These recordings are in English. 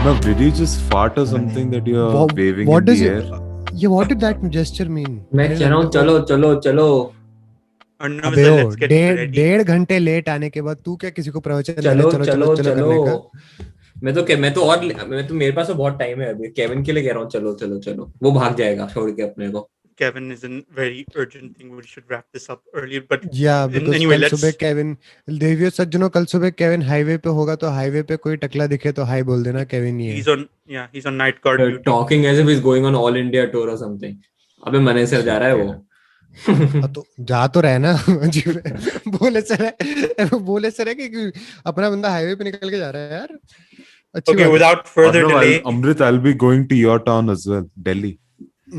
No, did you just fart or something that you're waving what in does the it? air? Yeah, what did that gesture mean? मैं कह रहा हूँ चलो चलो चलो. Arnav अबे is O like, let's get ready. 1.5 घंटे late आने के बाद तू क्या किसी को प्रवचन देने चलो चलो चलो चलो चलो. करने का? मैं तो मेरे पास तो बहुत टाइम है अभी. केविन के लिए कह रहा हूँ चलो चलो चलो. वो भाग जाएगा छोड़ के अपने को. Kevin is a very urgent thing. We should wrap this up early. But Yeah, because anyway, कल let's. सुबह केविन, देवियों सज्जनों, कल सुबह केविन हाईवे पे होगा तो हाईवे पे कोई टकला दिखे तो हाई बोल देना, केविन ही है. He's on night guard duty. Talking as if he's going on all India tour or something. अबे मने से जा रहा है वो. तो जा तो रहे ना. अजीब है. बोले सर है कि अपना बंदा हाईवे पे निकल के जा रहा है यार. अच्छी Okay, बात है. without further Arnav, delay, Amrit, I'll be going to your town as well, Delhi.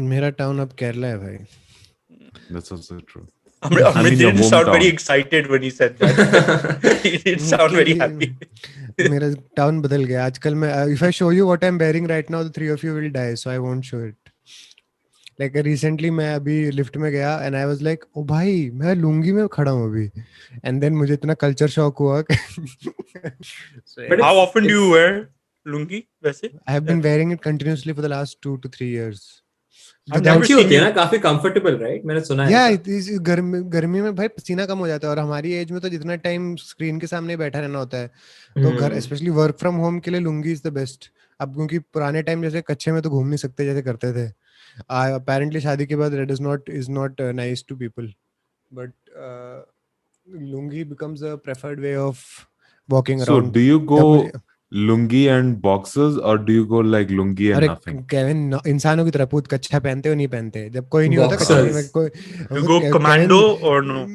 मेरा टाउन अब केरला है भाई. That's also true. Amrit your didn't sound very hometown. excited when he said that. He didn't sound very happy. मेरा town बदल गया आजकल. मैं if I show you what I'm wearing right now, the three of you will die, so I won't show it. Like recently मैं अभी lift में गया and I was like, ओ भाई मैं लुंगी में खड़ा हूँ अभी. And then मुझे इतना कल्चर शॉक हुआ. But How often do you wear lungi? वैसे? I have been wearing it continuously for the last 2 to 3 years. I've never अच्छी seen होती है you. ना, काफी कंफर्टेबल, राइट? मैंने सुना है. या गर्मी में भाई पसीना कम हो जाता है और हमारी एज में तो जितना टाइम स्क्रीन के सामने बैठा रहना होता है तो घर स्पेशली वर्क फ्रॉम होम के लिए लुंगी इज द बेस्ट. अब क्योंकि पुराने टाइम जैसे कच्चे में तो घूम नहीं सकते जैसे करते थे. अपेरेंटली शादी के बाद red is not nice to people but lungi becomes a preferred way of walking So, around. do you go lungi and boxers, or do you go like lungi and अरे nothing? केविन इंसानों की तरह पूत कच्छा पहनते हो नहीं पहनते? जब कोई नहीं होता Boxers. कच्छे में कोई You go commando or no?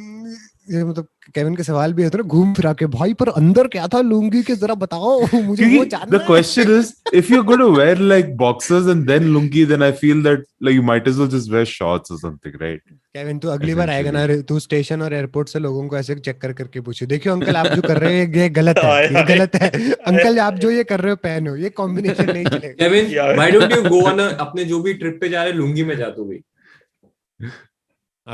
ये मतलब केविन के सवाल भी होते ना घूम फिरा के, भाई पर अंदर क्या था लुंगी के जरा बताओ मुझे वो Kyunki जानना the question is, if you're going to wear like boxers and then lungi, then I feel that like you might as well just wear shorts or something, right? Kevin तू अगली बार आएगा ना, तू स्टेशन और airport से लोगों को ऐसे चेक कर करके पूछे, देखियो अंकल आप जो कर रहे हैं ये गलत है, ये गलत है अंकल आप जो ये कर रहे हो पहनो, ये कॉम्बिनेशन नहीं चलेगा. Kevin, why don't you go on अपने जो भी ट्रिप पे जा रहे लुंगी में जा तू भी.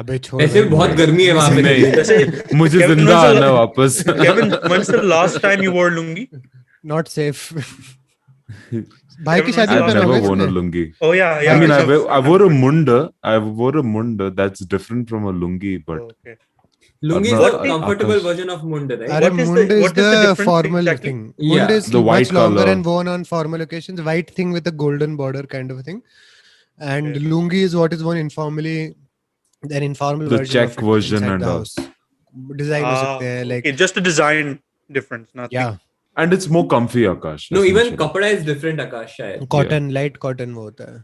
अबे छोड़. ऐसे भी बहुत गर्मी है वहां पे. नहीं, मुझे जिंदा आना वापस. Kevin, when's the last time you wore lungi? Not safe. भाई की शादी I've में I've never पहनोगे worn a इसमें? lungi. Oh yeah. I mean, So- I wore a munda. I wore a munda. That's different from a lungi, but Okay. Lungi is What the is- comfortable version of Munde, right? अरे What is मुंड the- is what is the the difference formal exactly? thing. Yeah, Mund is the white much longer color. and worn on formal occasions. White thing with a golden border kind of a thing. And Okay. lungi is what is worn informally. An informal The version check of it version inside and the all. house. Design हो सकते हैं like okay, just a design difference, nothing. yeah, and it's more comfy, Akash. No, even essentially. कपड़ा is different, Akash शायद. cotton, light cotton वो होता है.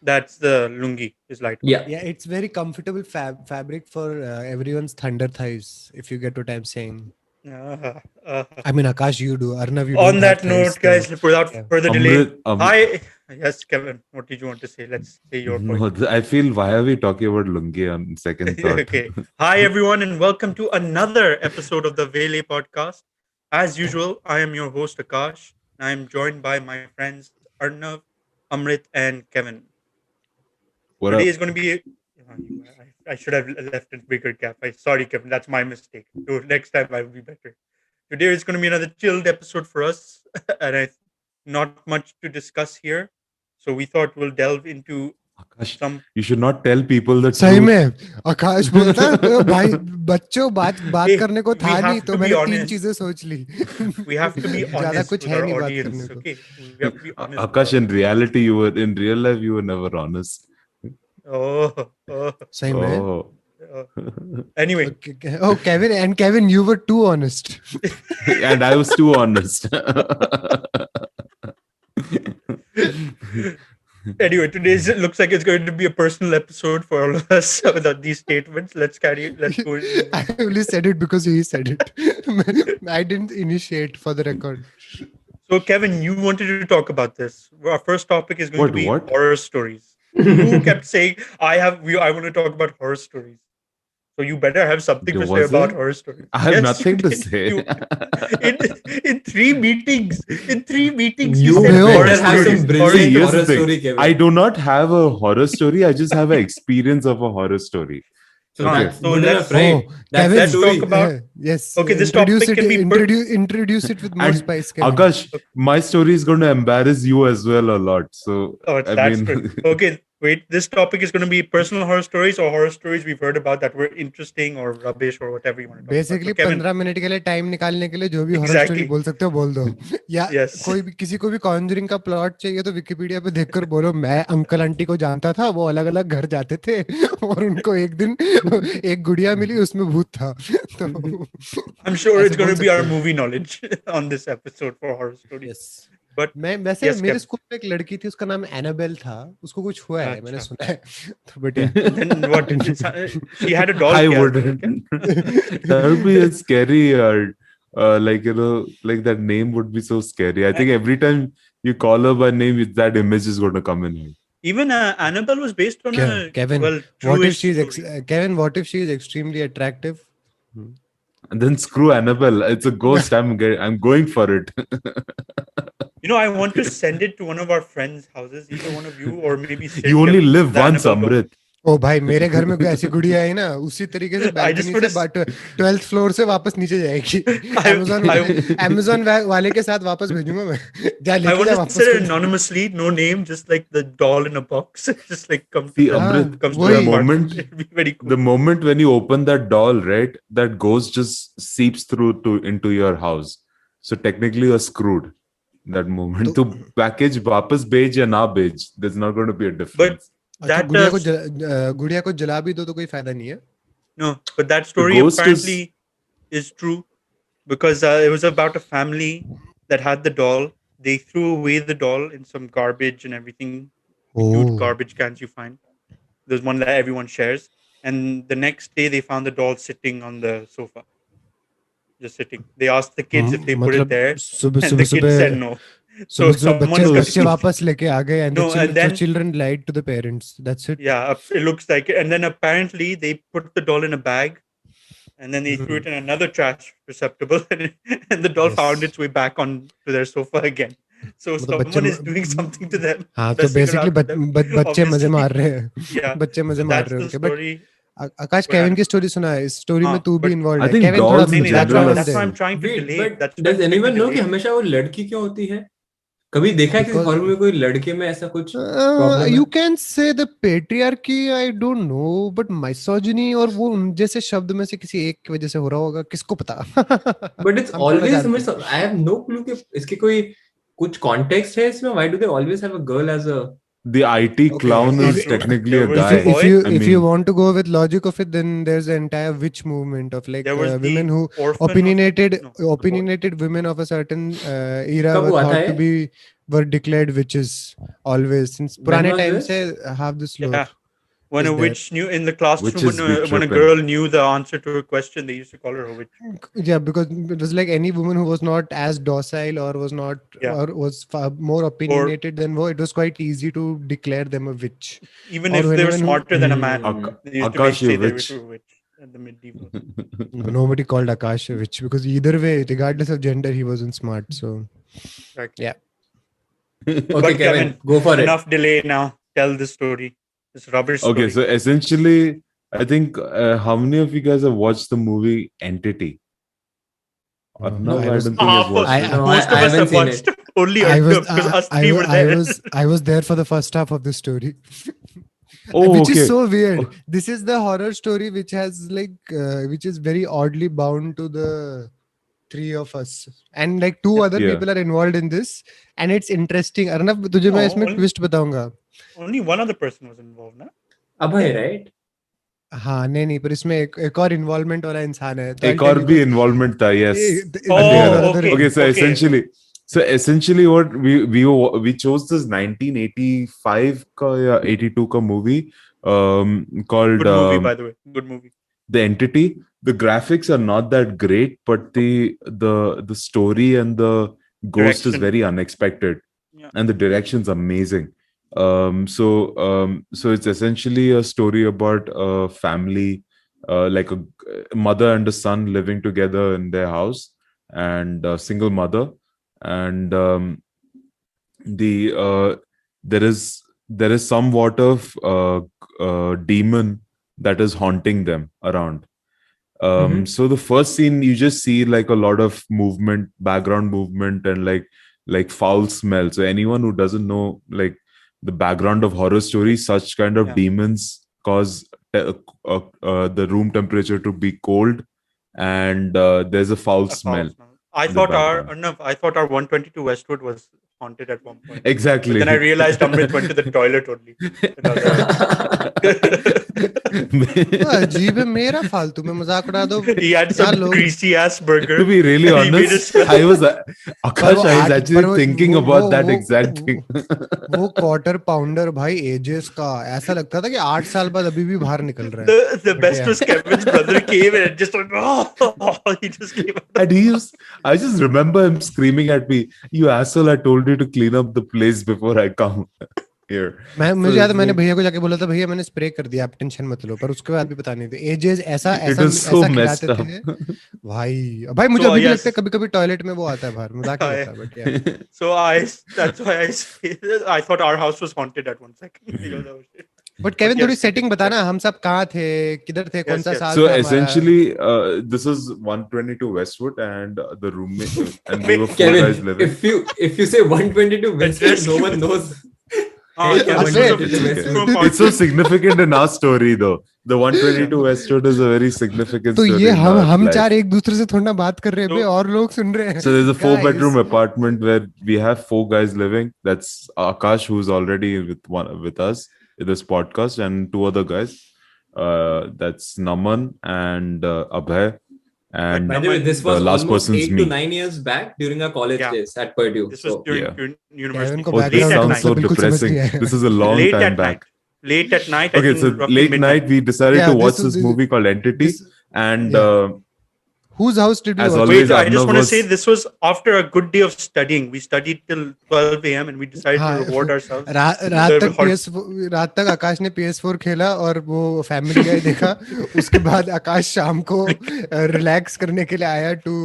That's the lungi is light. या Yeah, it's very comfortable fabric for everyone's thunder thighs. If you get what I'm saying. I mean, Akash, you do. Arnav, you On don't that have thighs, note, guys, without Yeah. further delay, Amrit, hi. Yes, Kevin, what did you want to say? Let's say your point. no, I feel why are we talking about lungi on second thought? Okay. Hi, everyone, and welcome to another episode of the Vele podcast. As usual, I am your host, Akash. And I am joined by my friends Arnav, Amrit, and Kevin. What Today up? is going to be. I should have left a bigger gap. Sorry, Kevin. That's my mistake. So next time I will be better. Today is going to be another chilled episode for us, and not much to discuss here. So we thought we'll delve into Akash, some. you should not tell people the सही truth. में आकाश बोलता है तो भाई बच्चों बात Hey, करने को we था have नहीं तो to be मैंने 3 honest. चीजें सोच ली. We have to be ज्यादा honest कुछ with है our नहीं बात audience. करने को. Okay, we have to be honest. Akash, in reality, in real life, you were never honest. Oh. सही में. Oh. Anyway, Oh, Kevin, you were too honest. And I was too honest. anyway, today's looks like it's going to be a personal episode for all of us without these statements. Let's go. I only said it because he said it. I didn't initiate, for the record. So, Kevin, you wanted to talk about this. Our first topic is going to be What? horror stories. You kept saying, I want to talk about horror stories. So you better have something to say Was about it? horror stories. I have Yes, nothing you to did. say. In 3 meetings. You said will. horror better have stories. some brilliant See, here's horror the thing. story, Kevin. I do not have a horror story. I just have an experience of a horror story. So Okay. that's So good let's- enough, right? Oh, That's Kevin, the let's story. talk about- yes. Okay, this introduce topic it. can be Introduce it with more And spice, Kevin. Akash, my story is going to embarrass you as well a lot. So Oh, I that's mean, good. Okay, wait. This topic is going to be personal horror stories or horror stories we've heard about that were interesting or rubbish or whatever you want to talk basically about. So, Kevin, 15 minute के लिए time निकालने के लिए जो भी horror Exactly. Story बोल सकते हो बोल दो या Yes. कोई भी किसी को भी कॉन्जरिंग का प्लॉट चाहिए तो विकिपीडिया पे देखकर बोलो मैं अंकल आंटी को जानता था वो अलग अलग घर जाते थे और उनको एक दिन एक गुड़िया मिली उसमें भूत था तो I'm sure ऐसे it's going बोल to be our सकते हो। movie knowledge on this episode for horror stories. Yes. But मैं वैसे Yes, मेरे Kevin. स्कूल में एक लड़की थी उसका नाम एनाबेल था उसको कुछ हुआ है मैंने अच्छा। सुना है तो but then what? She had a doll. I kya? wouldn't. That would be a scary, like like that name would be so scary. I think every time you call her by name, that image is going to come in. Even Annabelle was based on a Kevin, well, what if truish she's story. Kevin, what if she is extremely attractive? And then screw Annabelle. It's a ghost. I'm going for it. You know, I want to send it to one of our friends' houses, either one of you or maybe Sid, You only Kevin, live the once, Annabelle doll. Amrit. ओ भाई मेरे घर में कोई ऐसी गुड़िया आई ना उसी तरीके से I just बैल्कनी put से 12th फ्लोर से वापस नीचे जाएगी अमेज़न वाले के साथ वापस भेजूंगा मैं जा I लेके want जा to वापस send it को। anonymously, no name, just like the doll in a box. Just like come See, to Amrit, comes to वही। the apartment. moment- It'd be very cool. The moment when you open that doll, right, that ghost just seeps through into your house. So technically, you're screwed. That moment. To package वापस भेज या ना भेज, there's not going to be a difference. अच्छा That गुड़िया को जला भी दो तो कोई फायदा नहीं है। No, but that story ghost apparently is true because it was about a family that had the doll. They threw away the doll in some garbage and everything. Huge garbage cans you find. There's one that everyone shares. And the next day they found the doll sitting on the sofa. Just sitting. They asked the kids if they put it there. सुबह And the kids said no. So someone बच्चे conceived- वापस लेके आ गए and No, and then- children lied to the parents. That's it. Yeah, it looks like it. And then apparently they put the doll in a bag and then they threw it in another trash receptacle and the doll Yes. found its way back on to their sofa again. So मतलब someone बच्चे- is doing something to them. हाँ तो messing basically around with them, बच्चे मजे obviously. मार रहे हैं Yeah. बच्चे मजे So मार that's रहे हैं the उनके but story. Akash But Kevin I- की स्टोरी सुना है इस स्टोरी में हाँ, तू भी but इन्वॉल्व I है think केविन dolls थोड़ा in नहीं, नहीं, general that's are- why I'm trying to Wait, delay. but That's why does I'm trying anyone to know कि delay. हमेशा वो लड़की क्यों होती है? कभी देखा है किसी Because- हॉरर में कोई लड़के में ऐसा कुछ problem यू है? Can say the patriarchy I don't know but misogyny और वो उन जैसे शब्द में से किसी एक की वजह से हो रहा होगा किसको पता But it's हम थोड़ा always जानते हैं। I have no clue कि इसके कोई कुछ context है इसमें? Why do they always have a girl as a The IT clown if- is technically there a was guy. a boy- if you want to go with logic of it then there's an entire witch movement of like There was the women who orphan or opinionated something? No, opinionated women of a certain era कब were हुआ था thought ये? to be were declared witches always since When पुराने was time this? से have this lore. Yeah. When is a there. witch knew in the classroom, Witches be when a tripping. girl knew the answer to a question, they used to call her a witch. Yeah, because it was like any woman who was not as docile or was not Yeah. or was far more opinionated than wo, it was quite easy to declare them a witch. Even Or if they were anyone who- smarter than a man, Hmm. they used to Akash, say you they witch. were a witch at the medieval. Nobody called Akash a witch because either way, regardless of gender, he wasn't smart. So Exactly. Okay, But Kevin, go for it. Enough delay now. Tell the story. This rubbish story. Okay, so essentially, I think how many of you guys have watched the movie Entity? Or No, no, I I was- don't think you've watched I- it. No, Most of I us haven't have seen watched only I was because us three were there. I was there for the first half of the story. Oh, which okay. is so weird. Oh. This is the horror story which has like which is very oddly bound to the three of us and like two other Yeah. people are involved in this and it's interesting. Arnav तुझे मैं No, इसमें only- twist बताऊंगा. Only one other person was involved, na? Abhay, right? हाँ नहीं पर इसमें एक और इन्वॉल्वमेंट वाला इंसान है तो एक और भी involvement था, yes. Oh, okay. Okay, so Okay. essentially what we chose this 1985 ka या 82 ka movie called Good movie, by the way. Good movie. The Entity. The graphics are not that great, but the story and the ghost is Direction. very unexpected, Yeah. and the direction's amazing. So it's essentially a story about a family, like a mother and a son living together in their house, and a single mother, and there is somewhat of demon that is haunting them around. Mhm. So the first scene, you just see like a lot of movement, background movement, and like foul smell. So anyone who doesn't know like the background of horror stories, such kind of Yeah. demons cause the room temperature to be cold, and there's a foul A foul smell smell. I in the thought background. I thought our 122 Westwood was haunted at one point. But Exactly. then I realized Amrit went to the toilet only. And I was like, वो अजीब है मेरा फालतू में मजाक उड़ा दो he had क्या some लोग greasy ass burger. To be really and he made honest, it I was पर वो Akash, I was actually वो thinking वो about वो that वो exact thing. वो क्वार्टर पाउंडर भाई एजेस का ऐसा लगता था कि 8 साल बाद अभी भी बाहर निकल रहा है the But best yeah. was Kevin's brother came and just like, oh, he just came out. And I just remember him screaming at me, "You asshole! I told you to clean up the place before I come here." मुझे याद है it's मैंने like- भैया को जाके बोला था भैया मैंने स्प्रे कर दिया आप टेंशन मत लो पर उसके बाद भी पता नहीं थे एजेस ऐसा It ऐसा was so ऐसा messed खिलाते up. थे भाई मुझे So, अभी भी yes. लगता है कभी कभी टॉयलेट में वो आता है बाहर मजाक नहीं करता बट यार So that's why I thought our house was haunted at one second. Because of shit. But Kevin yes, थोड़ी it सेटिंग is बताना correct. हम सब कहाँ थे किधर थे कौन Yes, सा yes. साल So था हमारा essentially, this is 122 Westwood, and the roommate, and we were 4 Kevin, guys living. if you say 122 Westwood, Address- no one knows. Oh, Hey, yeah, Abbe, this was it's a- okay. from It's so Howard. significant in our story, though. The 122 Westwood is a very significant तो story ये in our हम life. चार एक दूसरे से थोड़ा ना बात कर रहे हैं बे So- और लोग सुन रहे हैं So there's a 4-bedroom Guys. apartment where we have 4 guys living. That's Akash, who's already with us in this podcast, and 2 other guys. That's Naman and Abhay. And By the way, this the was last almost person's 8 me. to 9 years back during our college Yeah. days at Purdue. This was So during yeah. university. Kevin को Oh, this Late at sounds night. so बिल्कुल समझ depressing. नहीं आया। This is a long Late time at back. night. Late at night. I Okay, think so roughly late midnight. night we decided Yeah, to watch this- this this- movie called Entity, this- and yeah. Whose house did we as watch? always, Wait, I just Arnav want to was- say this was after a good day of studying. We studied till 12 a.m. and we decided हाँ, to reward ourselves. रात The तक hot- रात तक आकाश ने PS4 खेला और वो family गाय देखा उसके बाद आकाश शाम को रिलैक्स करने के लिए आया to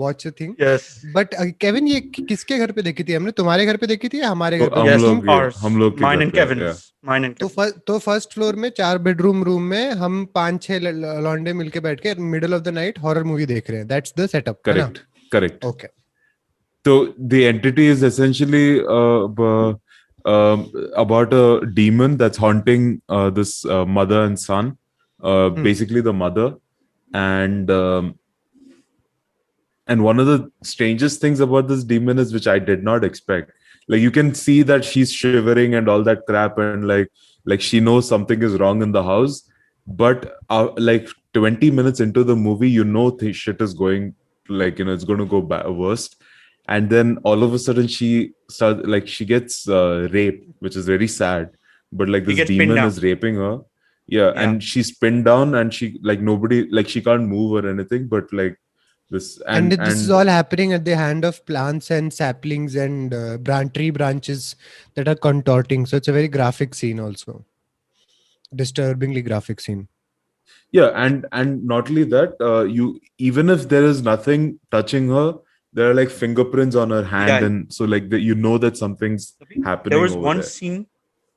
watch a thing Yes. But Kevin ये किसके घर पे देखी थी हमने तुम्हारे घर पे देखी थी या हमारे घर पे हम Yes, लोग ours. हम लोग के Mine घर and पे, Kevin's. yeah. Mine and Kevin's. तो फर्स्ट फ्लोर में 4 बेडरूम रूम में हम 5-6 लौंडे मिलके बैठ के middle of the night horror movie देख रहे हैं that's the setup Correct. Okay So the entity is essentially about a demon that's haunting this mother and son. Basically, the mother, and one of the strangest things about this demon is which I did not expect. Like you can see that she's shivering and all that crap, and like she knows something is wrong in the house. But like 20 minutes into the movie, you know shit is going it's going to go worst. And then all of a sudden she gets raped, which is very sad. But like She this gets pinned demon down. is raping her. Yeah, and she's pinned down, and she nobody she can't move or anything. But like this and this is all happening at the hand of plants and saplings and tree branches that are contorting. So it's a very graphic scene also. Disturbingly graphic scene. Yeah, and not only that, you even if there is nothing touching her, there are like fingerprints on her hand, Yeah. and so like you know that something's happening. There was over one there. scene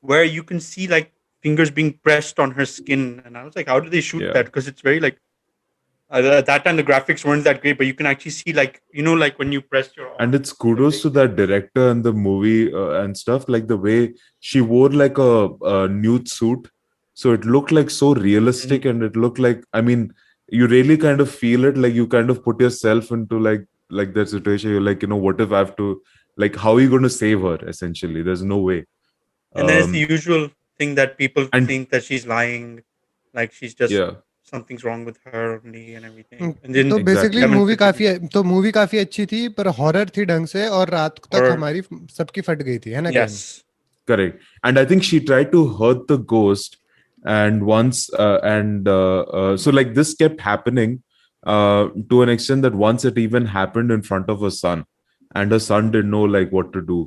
where you can see like fingers being pressed on her skin, and I was like, how did they shoot Yeah. that? Because it's very like at that time the graphics weren't that great, but you can actually see like like when you press your arm. And it's kudos to that director and the movie and stuff, like the way she wore like a nude suit, so it looked like so realistic, and it looked like, I mean, you really kind of feel it, like you kind of put yourself into like that situation. You're like, what if I have to, like, how are you going to save her? Essentially, there's no way. And then it's the usual thing that people and- think that she's lying, like she's just Yeah. something's wrong with her only and everything. And then तो basically Kevin movie Spacey- movie काफी अच्छी थी पर horror थी ढंग से और रात तक और- हमारी सबकी फट गई थी है ना Yes. Correct. And I think she tried to hurt the ghost, and once so like this kept happening to an extent that once it even happened in front of her son, and her son didn't know like what to do.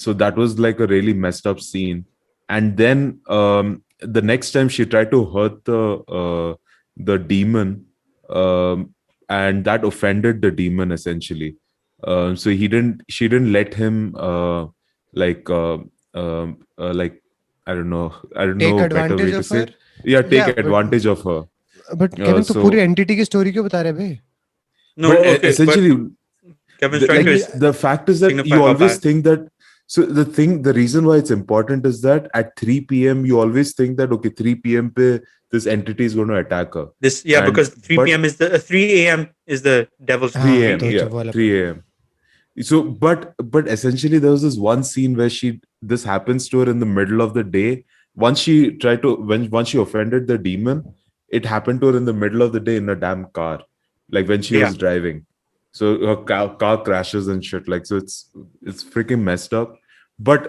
So that was like a really messed up scene. And then the next time she tried to hurt the demon, and that offended the demon essentially. So she didn't let him like I don't know Take a better way advantage to of say her? it. take Yeah, but- advantage of her. But Kevin, तो so- पूरी entity की story क्यों बता रहे भाई? No, but okay, essentially, but Kevin's trying like, to the fact is that signify you how always bad. think that. So the reason why it's important is that at 3 p.m. you always think that okay, 3 p.m. pe this entity is going to attack her. This, yeah, And- because 3 but- p.m. is the 3 a.m. is the devil's 3 हाँ, a.m. तो Yeah, जब वाला 3 a.m. So, but essentially, there was this one scene where this happens to her in the middle of the day. Once she offended the demon, it happened to her in the middle of the day in a damn car, like when she Yeah. was driving. So her car crashes and shit. Like, so it's freaking messed up. But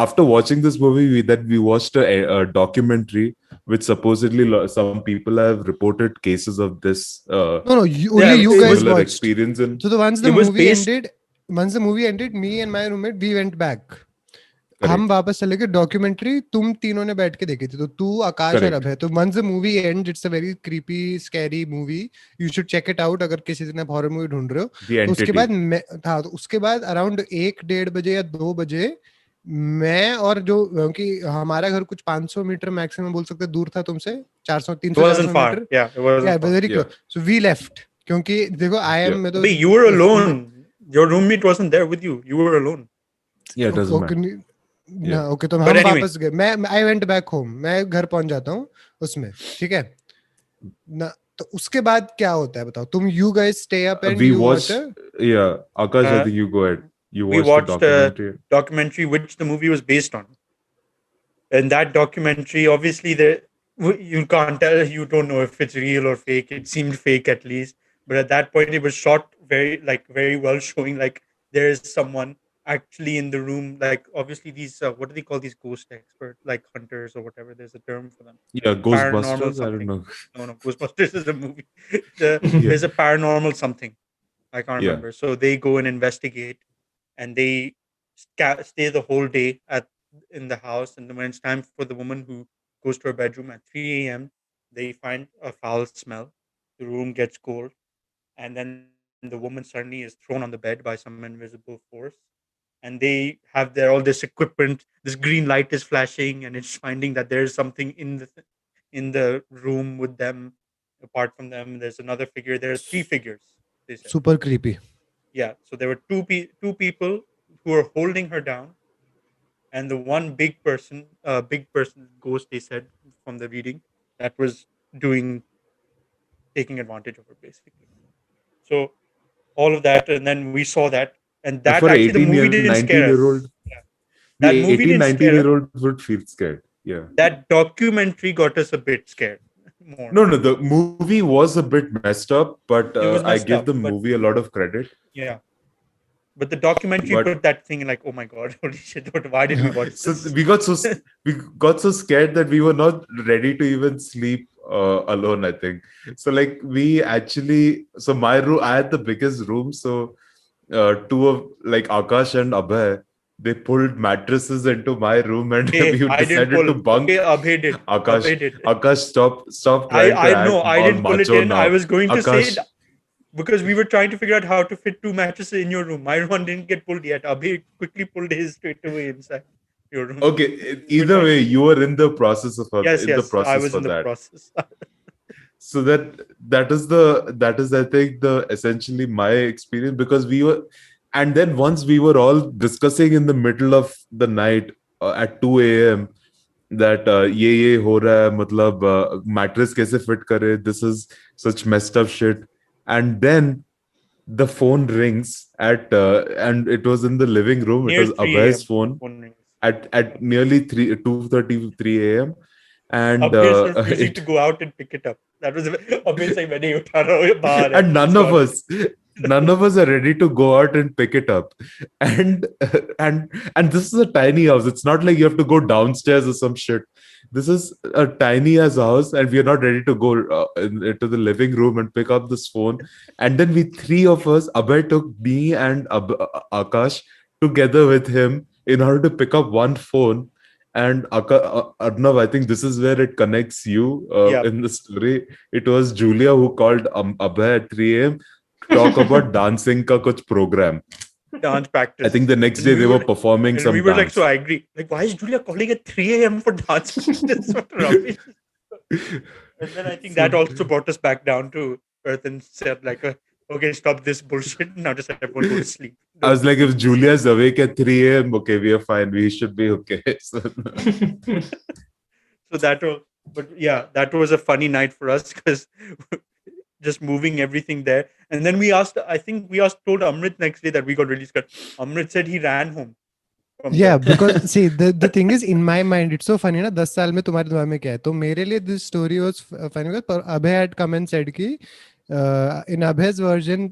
after watching this movie, we watched a documentary which supposedly some people have reported cases of this No, only you it guys similar watched. experience in. So once the It was movie based- ended, me and my roommate, we went back. Correct. हम वापस चले गए. Documentary तुम तीनों ने बैठ के देखी थी, तो तू, आकाश और Correct. अभय. तो once the movie ends, it's a very creepy, scary movie. You should check it out अगर किसी ने हॉरर मूवी ढूंढ रहे हो. The तो उसके entity. बाद तो उसके बाद अराउंड 1-1:30 बजे या 2 बजे मैं और जो, क्योंकि हमारा घर कुछ 500 मीटर मैक्सिमम बोल सकते दूर था तुमसे, 300 It wasn't 400 far. Metre. Yeah, it wasn't Yeah, far. very Yeah. close. So we left. क्योंकि देखो आई एम, Yeah. मैं तो But you were alone. Your roommate wasn't there with you. You were alone. Yeah, it doesn't matter. ना Yeah. Okay, तो But हम anyway. वापस गए. मैं आई वेंट बैक होम. मैं घर पहुंच जाता हूँ उसमें, ठीक है ना. तो उसके बाद क्या होता है बताओ तुम. You guys stay up and We you watched. Watch. Yeah, Akash, I Uh, think you go ahead. You we watched the watched a documentary. documentary which the movie was based on. And that documentary, obviously, you can't tell, you don't know if it's real or fake. It seemed fake at least, but at that point, it was shot very well, showing like there is someone actually in the room. Like obviously, these what do they call these ghost experts, like hunters or whatever? There's a term for them. Yeah, Paranormal Ghostbusters. I don't something. know. No, Ghostbusters is a movie. There's a paranormal something. I can't Yeah. remember. So they go and investigate, and they stay the whole day in the house. And then when it's time for the woman who goes to her bedroom at 3 a.m., they find a foul smell. The room gets cold, and then the woman suddenly is thrown on the bed by some invisible force. And they have all this equipment. This green light is flashing, and it's finding that there's something in the room with them. Apart from them, there's another figure. There are 3 figures. They said. Super creepy. Yeah, so there were two people who were holding her down, and the one big person ghost, they said from the reading, that was taking advantage of her basically. So all of that, and then we saw that, and that For actually the 18 movie year, didn't 19 scare year us. old, Yeah. the That movie 18, didn't 19 scare us. year old would feel scared. Yeah. That documentary got us a bit scared more. No, the movie was a bit messed up, but It was I messed give up, the but- movie a lot of credit. Yeah. But the documentary But- put that thing like, oh my god, holy shit, why did we watch So this? we got so scared that we were not ready to even sleep alone, I think. So like we actually, so my room, I had the biggest room. So two of like Akash and Abhay, they pulled mattresses into my room and Hey, we I didn't decided pull. to bunk. Okay, Abhay did. Akash, Abhay did. Akash, stop trying to I know. act I all didn't pull it macho in. now. I was going to say Akash, it because we were trying to figure out how to fit 2 mattresses in your room. My one didn't get pulled yet. Abhay quickly pulled his straight away inside your room. okay, either way, you were in the process of Yes, the yes. process I was for in the that. process. So that is I think the essentially my experience, because we were, and then once we were all discussing in the middle of the night at 2 a.m. that ye ho raha hai, matlab mattress kaise fit kare, this is such messed up shit. And then the phone rings and it was in the living room. Near It was 3 Abhay's a.m. phone Phone rings. at nearly 2:30 3 a.m. and Abhay is refusing it, to go out and pick it up. That was Abhay saying, "Maine hi utha raha hu, bahar hai." and none of us are ready to go out and pick it up. And and this is a tiny house. It's not like you have to go downstairs or some shit. This is a tiny ass house and we are not ready to go into the living room and pick up this phone. And then we three of us, Abhay took me and Akash together with him in order to pick up one phone. And Arnav, I think this is where it connects you Yeah. in the story. It was Julia who called Abhay at 3 a.m. to talk about dancing ka kuch program. Dance practice. I think the next And day we they were were performing And some we were like dance. so angry. Like, why is Julia calling at 3 a.m. for dance practice? What rubbish. And then I think So- that also brought us back down to earth and said like, okay, stop this bullshit. Now just everyone go to sleep. I was like, if Julia's awake at 3 a.m., okay, we are fine. We should be okay. So, So that was, but yeah, that was a funny night for us because just moving everything there. And then we asked, I think we asked, told Amrit next day that we got really scared. Amrit said he ran home from Yeah, there. because see the thing is in my mind it's so funny ना 10 साल में तुम्हारे दिमाग में क्या है तो मेरे लिए this story was funny because Abhay had come and said कि in Abhay's version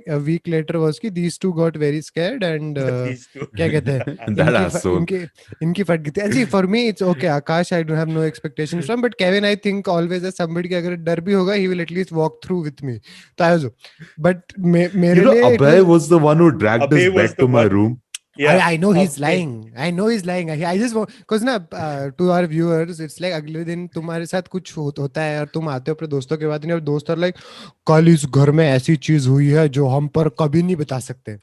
a week later was कि these two got very scared and These two. क्या कहते हैं that asshole. इनकी फट गई थी and see for me it's okay Akash I don't have no expectations from but Kevin I think always as somebody कि अगर डर भी होगा he will at least walk through with me तो I was but मेरे You know, लिए it Abhay was the one who dragged Abhay his was bed the to my one- room. Yeah. I know he's Abhay. lying. I know he's lying. I just want because ना to our viewers it's like अगले दिन तुम्हारे साथ कुछ होता है और तुम आते हो अपने दोस्तों के बाद नहीं और दोस्त are like कल इस घर में ऐसी चीज हुई है जो हम पर कभी नहीं बता सकते.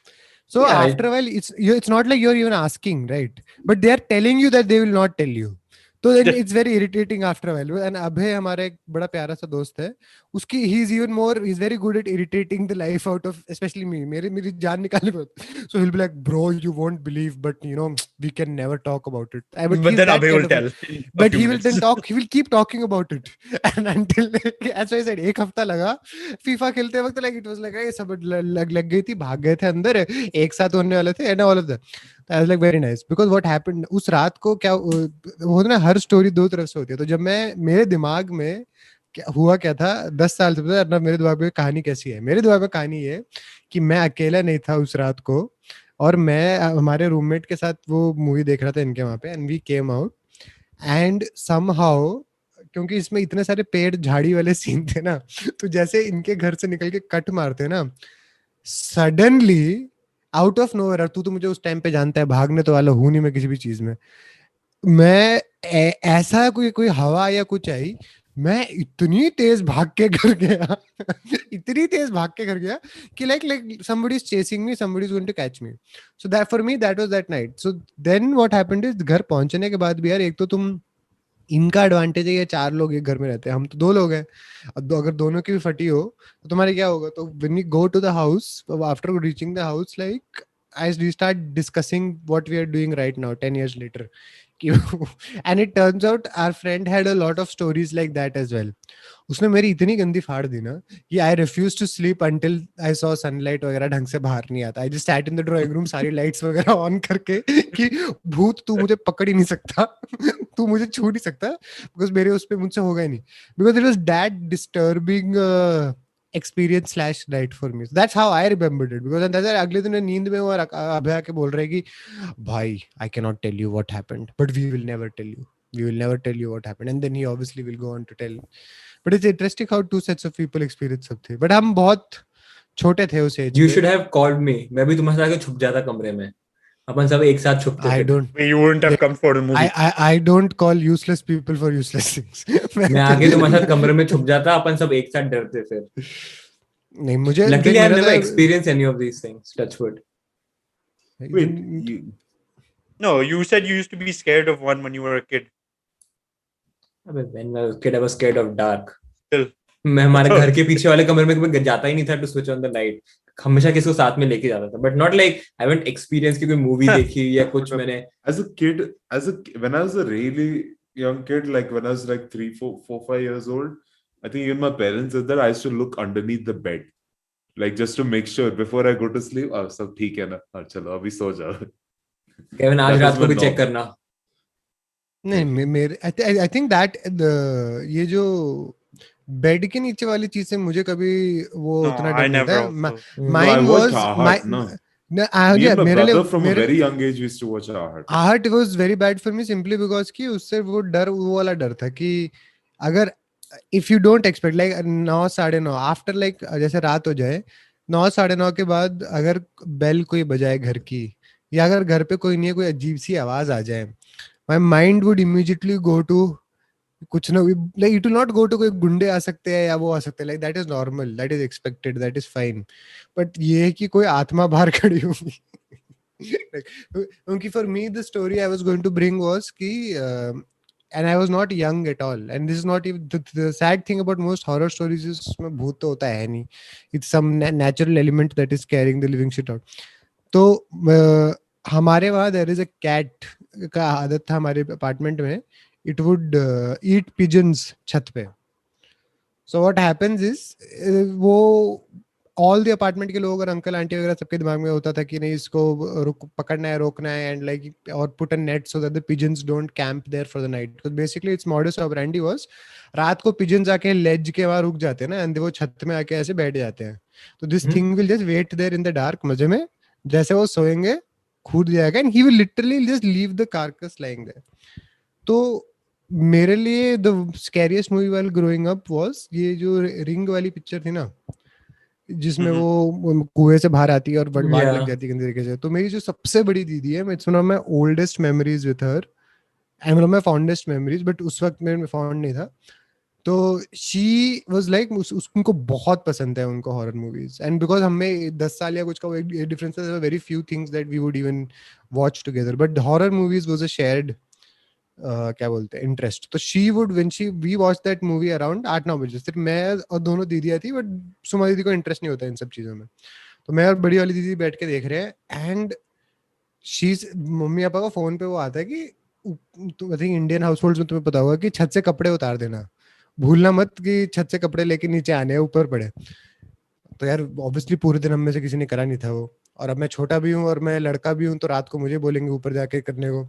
So Yeah, after a while it's not like you're even asking, right? But they are telling you that they will not tell you. तो then it's very irritating after a while. And अभय हमारा एक बड़ा प्यारा सा दोस्त है. उसकी he's very good at irritating the life out of especially me. मेरी जान निकालने पर. So he'll be like, bro, you won't believe, but you know we can never talk about it. But he's then that Abhay kind will of a- tell. in a But few he will then minutes. talk. He will keep talking about it, and until as I said, एक हफ्ता लगा. FIFA खेलते वक्त like it was like ये सब लग गई थी भाग गए थे अंदर एक साथ होने वाले थे and all of that. I was like very nice because what happened उस रात को क्या होता ना हर स्टोरी दो तरफ से होती है तो जब मैं मेरे दिमाग में हुआ क्या था 10 साल से पता मेरे दिमाग में कहानी कैसी है मेरे दिमाग में कहानी ये कि मैं अकेला नहीं था उस रात को और मैं हमारे रूममेट के साथ वो मूवी देख रहा था इनके वहां पे and we came out and somehow क्योंकि इसमें इतने सारे पेड़ झाड़ी वाले सीन थे ना तो जैसे इनके घर से निकल के कट मारते ना सडनली आउट ऑफ नोवेयर तू तो मुझे उस टाइम पे जानता है भागने तो वाला हूं नहीं मैं किसी भी चीज में मैं ऐसा कोई हवा या कुछ आई मैं इतनी तेज भाग के घर गया इतनी तेज भाग के घर गया कि like somebody is chasing me somebody is going to catch me so that for me that was that night so then what happened is घर पहुंचने के बाद भी यार एक तो तुम इनका एडवांटेज है ये 4 लोग एक घर में रहते हैं हम तो 2 लोग हैं अब अगर दोनों की भी फटी हो तो तुम्हारे क्या होगा तो when we go to the house after reaching the house like as we start discussing what we are doing right now 10 years later and it turns out our friend had a lot of stories like that as well उसने मेरी इतनी गंदी फाड़ दी ना कि I refuse to sleep until I saw sunlight वगैरह ढंग से बाहर नहीं आता I just sat in the drawing room सारी लाइट्स वगैरह ऑन करके कि भूत तू मुझे पकड़ ही नहीं सकता तू मुझे छू नहीं सकता बिकॉज मेरे उस पे मुझसे होगा ही नहीं because it was that disturbing experience / night for me. So that's how I remembered it because अंदाजा अगले दिन नींद में वो अभय आके बोल रहे कि भाई I cannot tell you what happened but we will never tell you. We will never tell you what happened and then he obviously will go on to tell. But it's interesting how 2 sets of people experience सब थे. But हम बहुत छोटे थे उस as You में. should have called me. मैं भी तुम्हारे साथ छुप जाता कमरे में. अपन सब एक साथ छुपते I थे. don't. You wouldn't have come for the movie. I don't call useless people for useless things. मैं आगे तुम्हारे साथ कमरे में छुप जाता. अपन सब एक साथ डरते फिर. नहीं मुझे. Luckily, देख I've मेरा never था- experienced any of these things. Touch wood. Wait, you, No, you said you used to be scared of one when you were a kid. When I was a kid, I was scared of dark. Still. मैं हमारे घर के पीछे वाले कमरे में कभी जाता ही नहीं था to switch on the light. हमेशा किसी को साथ में लेके जाता था. But not like I haven't experienced कि कोई movie देखी या कुछ मैंने. as a kid, when I was a really young kid, like when I was like 3, 4, 5 years old, I think even my parents said that I used to look underneath the bed, like just to make sure before I go to sleep. Oh, सब ठीक है ना? हाँ चलो अभी सो जाओ. Kevin आज That रात was को my भी चेक norm. करना. नहीं मेरे I think that ये जो बेड के नीचे वाली चीज से मुझे कभी वो No, उतना I डर नहीं never था. also. No, I Mine watched was Ahart, no. Me yeah, and my मेरे brother लिए from a मेरे very young age we used to watch Ahart. आहट was very bad for me simply because कि उससे वो डर वो वाला डर था कि अगर if you don't expect like 9 9:30 after like जैसे रात हो जाए 9 9:30 के बाद अगर बेल कोई बजाए घर की या अगर घर पे कोई नहीं है कोई अजीब सी आवाज आ जाए my mind would immediately go to कुछ ना like it will not go to कोई गुंडे आ सकते हैं या वो आ सकते हैं like that is normal that is expected that is fine but ये है कि कोई आत्मा बाहर खड़ी होगी क्योंकि for me the story I was going to bring was कि and I was not young at all. And this is not even the sad thing about most horror stories is उसमें भूत तो होता है नहीं. It's some natural element that is carrying the living shit out. तो हमारे वहाँ there is a cat का आदत था हमारे अपार्टमेंट में. It would eat pigeons छत पे. So what happens is वो all the apartment के लोग और अंकल आंटी वगैरह सबके दिमाग में होता था कि नहीं इसको पकड़ना है रोकना है and like or put a net so that the pigeons don't camp there for the night. Because basically its modus operandi was रात को pigeons आके ledge के वहाँ रुक जाते हैं ना and वो छत में आके ऐसे बैठ जाते हैं. तो this thing will just wait there in the dark मजे में जैसे वो सोएंगे कूद जाएगा and he will literally just leave the carcass lying there. तो मेरे लिए the scariest movie while growing up was ये जो रिंग वाली पिक्चर थी ना जिसमें वो कुएं से बाहर आती है और वाट लग जाती है गंदे तरीके से. तो मेरी जो सबसे बड़ी दीदी है it's one of my oldest memories with her and one of my fondest memories but उस वक्त मेरे में फॉन्ड नहीं था. तो शी वाज लाइक उनको बहुत पसंद है उनको हॉरर मूवीज एंड बिकॉज हमें 10 साल या कुछ का डिफरेंस है very few things that we would even watch together but horror movies was a shared क्या बोलते हैं इंटरेस्ट. तो she would when we watch that movie around 8-9 बजे. सिर्फ मैं और दोनों दीदियां थी बट सुमा दीदी को इंटरेस्ट नहीं होता इन सब चीजों में. तो मैं और बड़ी वाली दीदी बैठ के देख रहे हैं एंड शी मम्मी पापा का फोन पे वो आता है कि I think Indian house holds में तुम्हें पता होगा कि छत से कपड़े उतार देना, भूलना मत कि छत से कपड़े लेके नीचे आने ऊपर पड़े. तो यार ऑब्वियसली पूरे दिन हम में से किसी ने करा नहीं था वो. और अब मैं छोटा भी हूँ और मैं लड़का भी हूँ तो रात को मुझे बोलेंगे ऊपर जाके करने को.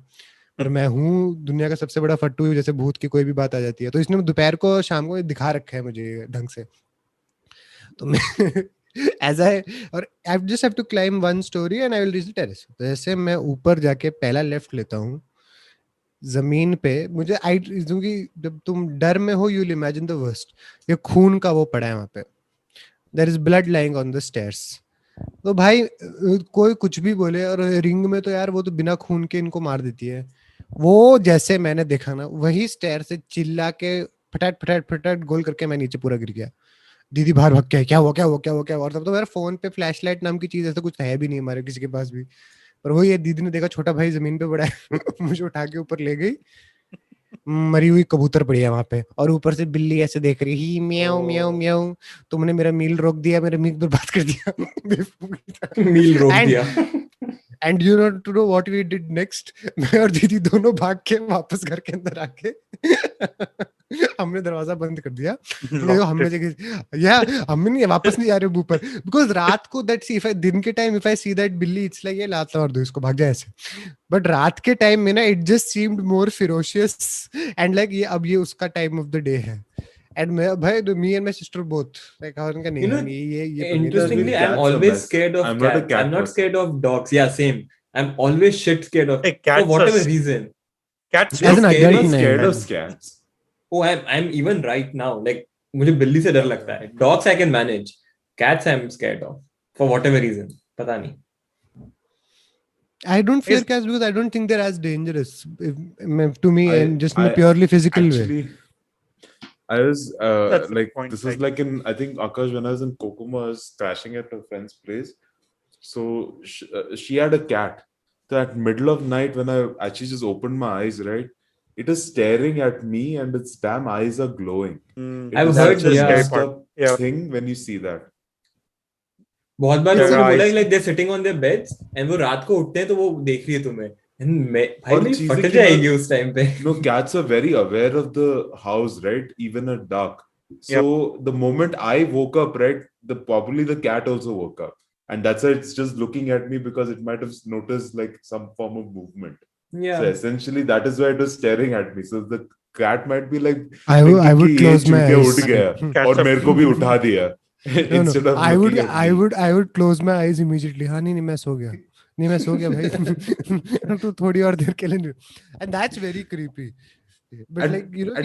पर मैं हूँ दुनिया का सबसे बड़ा फट्टू जैसे भूत की कोई भी बात आ जाती है. तो इसने दोपहर को शाम को दिखा रखा है मुझे ढंग से. तो मैं ऐसा है और I just have to climb one storey and I will reach the terrace. तो ऐसे मैं ऊपर जाके पहला लेफ्ट लेता हूँ जमीन पे. मुझे आई क्योंकि जब तुम डर में हो you will imagine the worst. ये खून का वो पड़ा है वहां पे. There is blood lying on the stairs. तो भाई कोई कुछ भी बोले और रिंग में तो यार वो तो बिना खून के इनको मार देती है. वो जैसे मैंने देखा ना वही स्टेयर से चिल्ला के फटाट फटाट फटाट गोल करके मैं नीचे पूरा गिर गया. दीदी बाहर भाग के क्या हुआ क्या हुआ क्या हुआ क्या हुआ. और तब तो मेरे फोन पे फ्लैशलाइट नाम की चीज ऐसा कुछ है भी नहीं हमारे किसी के पास भी. पर वो ये दीदी ने देखा छोटा भाई जमीन पे पड़ा है मुझे उठा के ऊपर ले गई. मरी हुई कबूतर पड़ी है वहां पे और ऊपर से बिल्ली ऐसे देख रही ही म्याऊ म्याऊ म्याऊ. तुमने मेरा मील रोक दिया, मेरा मील बर्बाद कर दिया. मील रोक दिया. And you know to know what we did next. मैं और दीदी दोनों भाग के वापस घर के अंदर आके हमने दरवाजा बंद कर दिया. हम नहीं वापस नहीं जा रहे ऊपर बिकॉज रात को दैट सी इफ आई दिन के time if I see that बिल्ली इट्स लाइक ये लात मार दो इसको भाग जाए ऐसे. बट रात के टाइम में ना it just seemed more ferocious and like ये अब ये उसका टाइम ऑफ द डे है. And भाई me and my sister both like उनका नहीं है ये interestingly I'm always scared of cats. I'm not scared of dogs. Yeah, same. I'm always shit scared of for whatever reason. Cats as an adult scared of cats. Oh, I'm even right now. Like मुझे बिल्ली से डर लगता है. Dogs I can manage. Cats I'm scared of for whatever reason. पता नहीं. I don't fear cats because I don't think they're as dangerous to me and just in a purely physical way. I was like point, this was like in I think Akash when I was in Kokomo I was crashing at a friend's place. So she had a cat. So at middle of night when I actually just opened my eyes, right, it is staring at me and its damn eyes are glowing. I've heard this thing when you see that. बहुत बार लोगों ने बोला like they're sitting on their beds and वो रात को उठते हैं तो वो देख रही है तुम्हें. भाई मेरी फट जाएगी उस टाइम पे. No, cats are very aware of the house, right? Even at dark. So the moment I woke up, right, probably the cat also woke up, and that's why it's just looking at me because it might have noticed like some form of movement. Yeah. So essentially, that is why it was staring at me. So the cat might be like, I would close my eyes. उठ गया और मेरे को भी उठा दिया. Instead of I would close my eyes immediately. हाँ नहीं मैं सो गया. नहीं मैं सो गया भाई. तो थोड़ी और देर के लिए. And that's very creepy. But like you know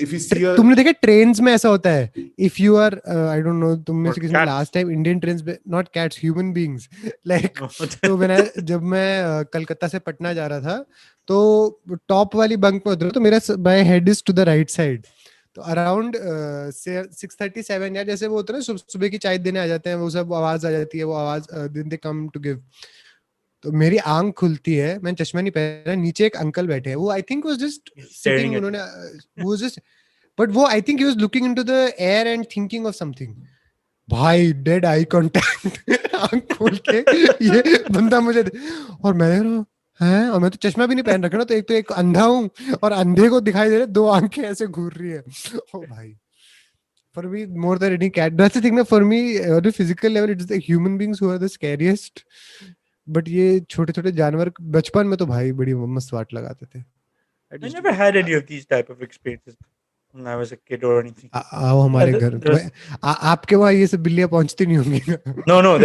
if you see तुमने देखा ट्रेन्स में ऐसा होता है. If you are I don't know तुम में से किसी ने last time Indian trains में not cats human beings like तो जब मैं कलकत्ता से पटना जा रहा था तो टॉप वाली बंक में उतरा तो मेरा my head is to the right side. तो अराउंड 6:37 या जैसे वो होता है ना सुबह की चाय देने आ जाते हैं वो सब आवाज आ जाती है वो आवाज दिन दे कम टू गिव. तो मेरी आंख खुलती है, मैंने चश्मा नहीं पहना, नीचे एक अंकल बैठे हैं, वो I think was just Staring sitting, at उन्होंने वो जस्ट, बट वो I think he was looking into the air and thinking of something. भाई डेड आई कांटेक्ट, आंख खोल के ये बंदा मुझे और मैं हैं, और मैं तो चश्मा भी नहीं पहन रखा ना, तो एक अंधा हूँ और अंधे को दिखाई दे रहे 2 आंखें ऐसे घूर रही है। ओ भाई, for me more than any cat, that's the thing na, for me on a physical level it's the human beings who are the scariest, but ये छोटे छोटे जानवर बचपन में तो भाई बड़ी मस्त वाट लगाते थे। I never had any of these type of experiences when I was a kid or anything. आओ हमारे Yeah, घर तो आपके वहाँ ये सब बिल्लियाँ पहुंचती नहीं होंगी ना? No,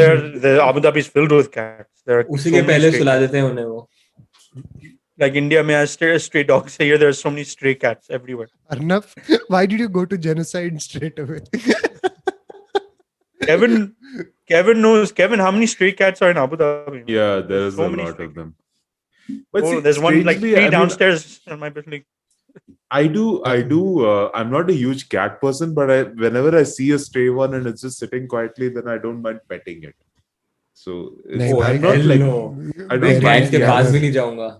the Abu Dhabi is filled with cats. There are उसी so के many पहले stray सुला cats. देते हैं उन्हें वो। Like India, mein stray dogs. Here, there are so many stray cats everywhere. Arnab, why did you go to genocide straight away? Kevin knows. Kevin, how many stray cats are in Abu Dhabi? Yeah, there's so a many lot stray of cats. them. But Oh, see, there's one like strangely, three I mean, downstairs in my building. I do. I'm not a huge cat person, but whenever I see a stray one and it's just sitting quietly, then I don't mind petting it. So नहीं Oh, भाई, I'm not hell like no. I मैं don't cat mind के पास cats, भी नहीं जाऊंगा।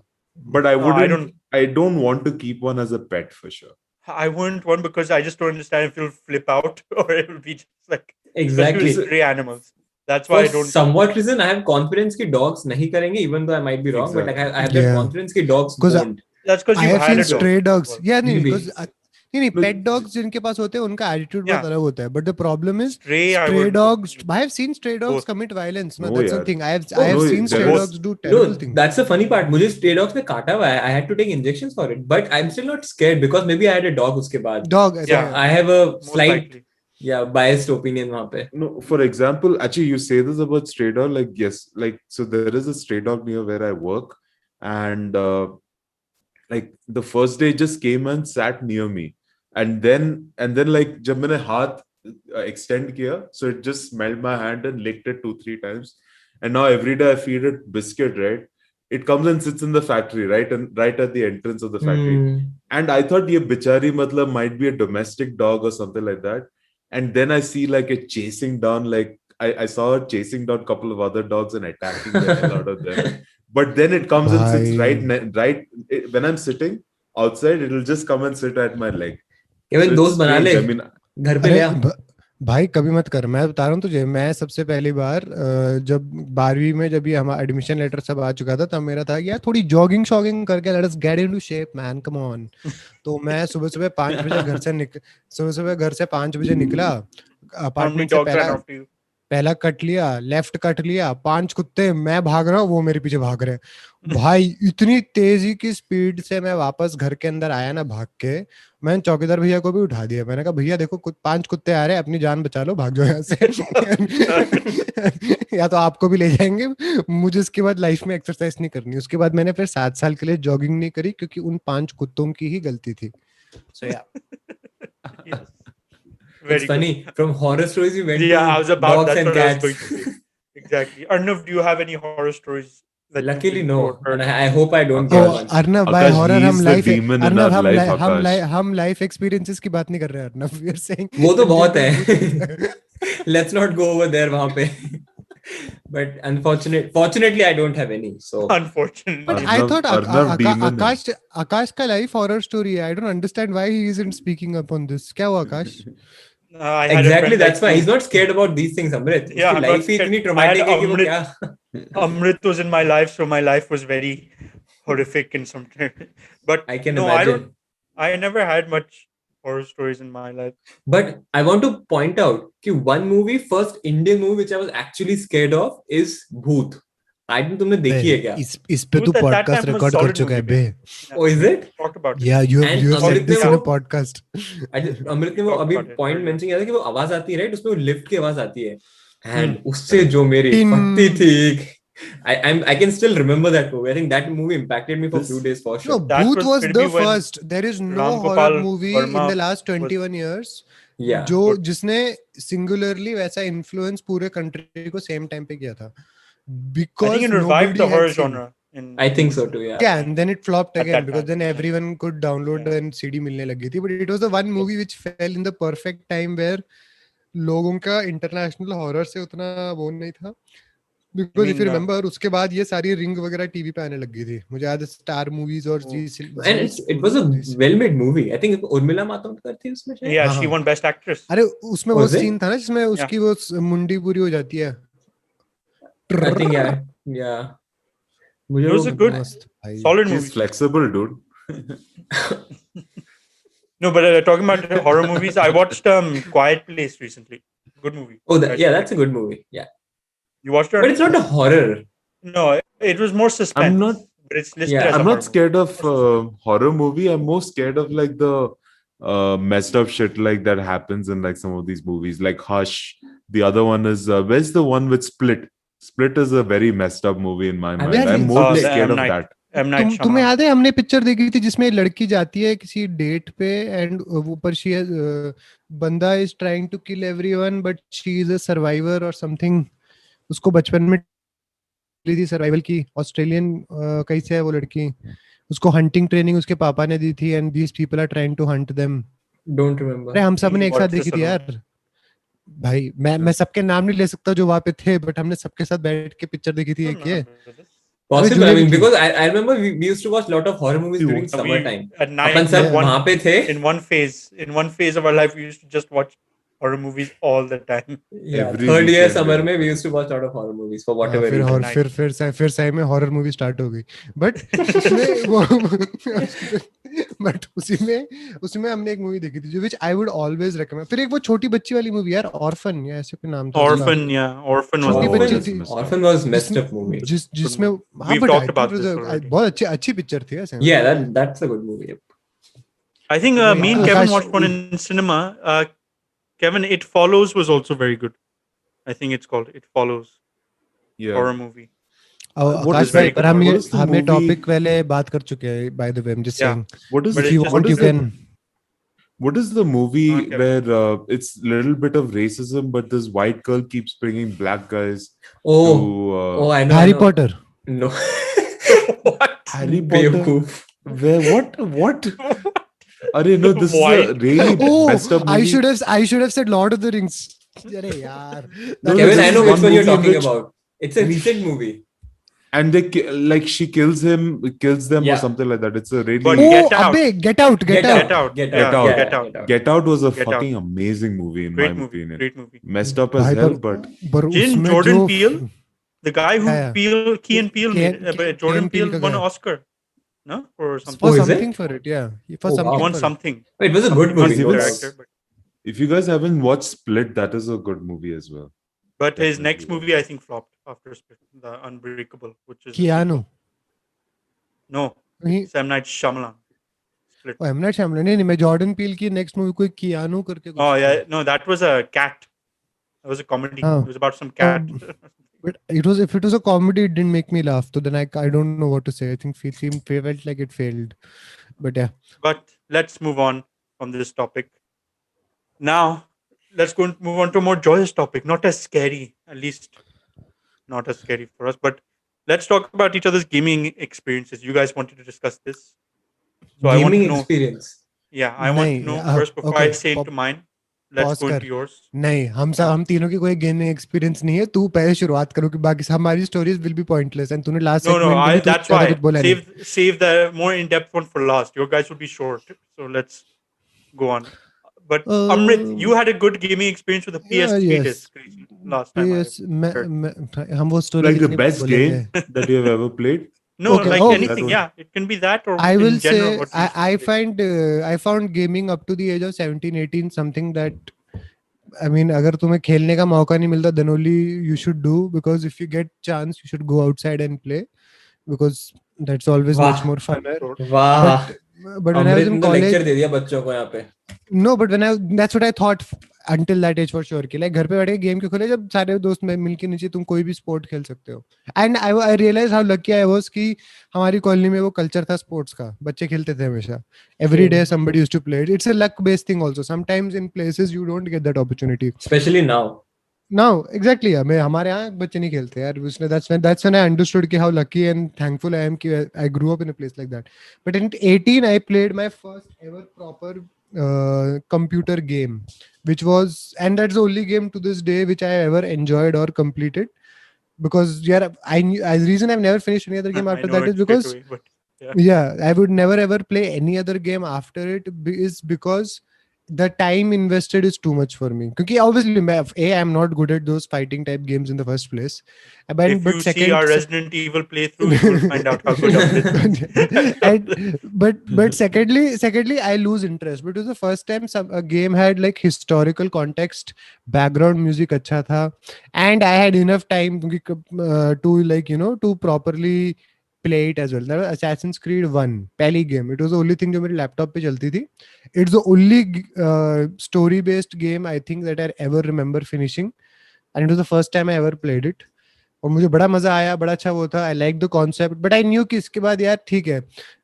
but I No, I wouldn't. don't. I don't want to keep one as a pet for sure. I wouldn't one because I just don't understand if it'll flip out or it'll be just like Exactly. especially stray animals. That's why For I don't. somewhat reason, I have confidence कि dogs नहीं करेंगे, even though I might be wrong, but like I have that Yeah. confidence कि dogs Because won't. That's because I you've have had seen a dog. stray dogs. before. Yeah, नहीं, Maybe. because नहीं No, पेट dogs जिनके पास होते हैं उनका attitude बहुत Yeah. अलग होता है, but the problem is Stray, I stray would- dogs. I have seen stray dogs Both. commit violence. No, No, that's the yaar. thing. I have No, seen there stray is- dogs do No, terrible things. that's the funny part. मुझे stray dogs ने काटा हुआ है. I had to take injections for it, but I'm still not scared because maybe I had a dog उसके बाद. Dog. So Yeah. I have a Most slight, likely. biased opinion वहाँ पे. No, for example, actually, you say this about stray dog. Like, yes, like, so there is a stray dog near where I work, and like the first day it just came and sat near me, and then like जब मैंने हाथ extend किया, so it just smelled my hand and licked it 2-3 times, and now every day I feed it biscuit, right? It comes and sits in the factory, right, and right at the entrance of the factory. And I thought ye bichari matlab might be a domestic dog or something like that. And then I see like it chasing down, like I saw it chasing down a couple of other dogs and attacking the hell out of them. But then it comes and sits right when I'm sitting outside, it'll just come and sit at my leg. केवल So it's दोस्त बना ले. strange. I mean, घर पे ले अरे आ. भाई कभी मत कर, मैं बता रहा हूँ तुझे, मैं सबसे पहली बार जब 12वीं में जब ये हमारा एडमिशन लेटर सब आ चुका था, तब मेरा था यार थोड़ी जॉगिंग शॉगिंग करके let's get into shape man, come on. तो मैं सुबह सुबह 5 बजे घर से 5 बजे निकला, How many अपार्टमेंट से dogs ran after you? पहला कट लिया, लेफ्ट कट लिया, 5 कुत्ते, मैं भाग रहा हूँ, वो मेरे पीछे भाग रहे हैं। भाई इतनी तेजी की स्पीड से मैं वापस घर के अंदर आया ना भाग के, मैंने चौकीदार भैया को भी उठा दिया। मैंने कहा भैया देखो 5 कुत्ते आ रहे हैं, अपनी जान बचा लो, भाग जाओ यहाँ से। या तो आपको भी ले जाएंगे। मुझे उसके बाद लाइफ में एक्सरसाइज नहीं करनी। उसके बाद मैंने फिर 7 साल के लिए जॉगिंग नहीं करी, क्योंकि उन 5 कुत्तों की ही गलती थी। So yeah. Yes. It's Very good. funny. From horror stories we went Yeah, I to was about. dogs That's and what I was cats. going to say. Exactly. Arnav, do you have any horror stories? That you've Luckily been no, through or and heard? I hope I don't Oh, get one. Arnab भाई Akash, horror he हम is the life demon in Arnab our life, Akash. हम life experiences की बात नहीं कर रहे हैं Arnab, we are saying वो तो बहुत है. Let's not go over there वहाँ पे. But fortunately I don't have any. So Unfortunately. But I thought Arnav demon है. आकाश का लाइफ हॉरर स्टोरी है। I don't understand why he isn't speaking up on this. क्या हुआ आकाश? I had a exactly friend that's like why you. he's not scared about these things, Amrit. Yeah, उसकी I'm not life he scared. इतनी I traumatic had है कि वो Amrit- क्या. Amrit was in my life, so my life was very horrific in some terms. But I can no, imagine. I never had much horror stories in my life. But I want to point out that one movie, first Indian movie which I was actually scared of is Bhoot. I think तुमने देखी है क्या? इस पे तू Bhoot at that podcast time was record कर solid चुका है movie, bay. Oh, is we it? Talked about it. Yeah, you And have said अमृत ने this in a वो- podcast. अमृत ने वो Talk अभी about it point earlier. Mention किया था कि वो आवाज आती है, राइट? उसमें वो लिफ्ट की आवाज आती है, एंड उससे जो मेरी टिन। फटती थी, I can still remember that movie. I think that movie impacted me for a few days for No, sure. That Booth was was फिर the भी when first. There is no Ram horror Gopal movie Verma in the last was- 21 years Yeah. जो जिसने singularly वैसा influence पूरे country को same time पे किया था। I Because think it revived nobody the horror had seen. genre. In I think so too. Yeah. Yeah, and then it flopped At again that because time, then yeah. everyone could download Yeah. and CD मिलने लगी थी. But it was the one movie which fell in the perfect time where लोगों का international horror से उतना वो नहीं था, because if you mean, remember उसके बाद ये सारी रिंग वगैरह टीवी पे आने लगी थी, मुझे याद है स्टार मूवीज और Oh. जी And it was a well-made movie. I think Urmila Matondkar थी उसमें शायद. yeah, हाँ, she हाँ. won Best Actress. अरे उसमें वो Was it? सीन था ना जिसमें उसकी वो मुंडी पूरी हो जाती है. I think yeah. मुझे It was वो a good, मस्त भाई. solid She's movie. flexible, dude. No, but talking about horror movies, I watched Quiet Place recently. Good movie. Oh, I yeah, should that's a good movie. Yeah, You watched it? but it's not a horror. No, it was more suspense. not- But it's listed Yeah, as a I'm horror not scared of movie. horror movie. I'm more scared of like the messed up shit like that happens in like some of these movies, like Hush. The other one is where's the one with Split? Split is a very messed up movie in my mind. haven't I'm seen more Split. the scared M. of Night. that. M. Night तुम्हें Shyamalan. याद है हमने picture देखी थी जिसमें लड़की जाती है किसी डेट पे एंड ऊपर शी बंदा is trying to kill everyone but she is a survivor और समथिंग. उसको बचपन में ली थी सर्वाइवल की. ऑस्ट्रेलियन कहीं से है वो लड़की. उसको हंटिंग ट्रेनिंग उसके पापा ने दी थी and these people are trying to hunt them. Don't remember. अरे हम सब ने एक साथ What's देखी this थी about? यार. भाई मैं सबके नाम नहीं ले सकता जो वहां पे थे, बट हमने सबके साथ बैठ के पिक्चर देखी थी I एक don't ये. remember this. Possible. I जुड़े mean, भी थी. because I remember we used to watch a lot of horror movies during We, summertime. at night, अपन सब Yeah. वहाँ पे थे. in one phase of our life, we used to just watch horror movies all the time. Yeah, Every third year weekend summer we में used we to used to watch a lot of horror movies for हाँ, whatever फिर reason. और night. फिर सही में horror movie start हो गई. But उसमें वो बट उसमें हमने एक मूवी देखी थी जो विच आई वुड ऑलवेज रिकमेंड. फिर एक वो छोटी बच्ची वाली मूवी यार, ऑर्फन या ऐसे कोई नाम था उसका. Orphan, yeah, Orphan was छोटी Oh, good. बच्ची that's थी. messed up. Orphan was messed जिसमें up movie. जिसमें हाँ, We've but talked I think about it was this a- already. बहुत अच्छी पिक्चर थी ऐसे. Yeah, that's a good movie. I think Wait, me and Akash, Kevin watched one in cinema. Kevin, It Follows was also very good. I think it's called It Follows, Yeah. horror movie. What Akash is भाई the- पर हम what is the हमने movie- topic पहले बात कर चुके हैं. By the way, I am just Yeah. Saying What is But if it's you just- want what you is the- can. What is the movie Come on, Kevin. where it's a little bit of racism, but this white girl keeps bringing black guys Oh, to I know. Harry I know. Potter. No. What? Harry Potter? Beowulf. Where? What? Arey, no, this is a White. really Oh, messed up movie. I should have said Lord of the Rings. अरे यार. No, Kevin, this I is know which one one you're movie in talking which- about. It's a recent movie. And like she kills them or Yeah. something like that. It's a really But Oh, Get Out. अबे Get Out. Get Out. Get Out. Yeah, Get Out. Get Out. Get Out was a Get Out. fucking amazing movie in Great my movie. opinion. Great movie. Messed up as भाई hell, but पर Didn't उसमें Jordan जो Peele, the guy who Yeah. Key and Peele Key- made, but Key- Jordan Key and Peele Peele का won an guy. Oscar, no, for for something. Oh, is it? something for it, yeah. For Oh, wow. something. He won for it. something. It was a good Not movie. He No was- doubt. director, but if you guys haven't watched Split, that is a good movie as well. his Definitely next was. movie I think flopped after Split, The Unbreakable, which is Keanu. no he Sam Night Shyamalan. Split. Oh, M Night Shyamalan. नहीं मैं Jordan पील की next movie कोई Keanu करके कुछ Oh था. yeah, no, that was a cat. That was a comedy. Oh. It was about some cat. But if it was a comedy, it didn't make me laugh. So then I don't know what to say. I think it felt like it failed. But yeah. But let's move on from this topic. Now, let's move on to a more joyous topic, not as scary, at least not as scary for us. But let's talk about each other's gaming experiences. You guys wanted to discuss this, so I want Gaming to know. experience. Yeah, I want to know first before I okay, say into mine. Let's pause go कर. into yours. नहीं हम तीनों की कोई gaming experience नहीं है. तू पहले शुरुआत करो कि बाकी हमारी stories will be pointless. And तूने लास्ट No, सेगमेंट में भी that's ज्यादा why. कुछ बोला नहीं. Save the more in-depth one for last. Your guys will be short, so let's go on. But Amrit, you had a good gaming experience with the PS3 yes. disc last time. PS heard. हम वो story Like the best game that you have ever played. No, Okay, like oh, anything. that one. Yeah, it can be that or I in will say general. What you used to play. I found gaming up to the age of 17 18 something that I mean अगर तुम्हें खेलने का मौका नहीं मिलता then only you should do, because if you get chance you should go outside and play, because that's always Wow. much more funner. वाह. But when I was Amrit in ने lecture college, दे दिया बच्चों को यहाँ पे. no, but that's what I thought until that age for sure कि like घर पे बैठ के गेम क्यों खेले जब सारे दोस्त में मिलके नीचे तुम कोई भी स्पोर्ट खेल सकते हो. And I realized how lucky I was कि हमारी कॉलोनी में वो कल्चर था स्पोर्ट्स का. बच्चे खेलते थे हमेशा. Every day somebody used to play it. It's a luck based thing also. Sometimes in places you don't get that opportunity. Especially now. Now, exactly. मैं हमारे यहाँ बच्चे नहीं खेलते यार. उसने that's when I understood कि how lucky and thankful I am कि I grew up in a place like that. But in 18 I played my first ever proper computer game, which was, and that's the only game to this day which I ever enjoyed or completed, because the reason I've never finished any other game I after know that it is because straight away, but yeah, I would never ever play any other game after it is because the time invested is too much for me. Because obviously, I'm not good at those fighting type games in the first place. if But you see our Resident Evil playthrough, you will find out how good Amrit. but secondly I lose interest, but it was the first time a game had like historical context, background music acha tha, and I had enough time to like to properly play it as well. That was Assassin's Creed 1 पहली game. It was the only thing जो मेरे laptop पे चलती थी. It's the only story based game I think that I ever remember finishing, and it was the first time I ever played it. और मुझे बड़ा मजा आया, बड़ा अच्छा वो था. I like the concept, but I knew कि इसके बाद यार ठीक है,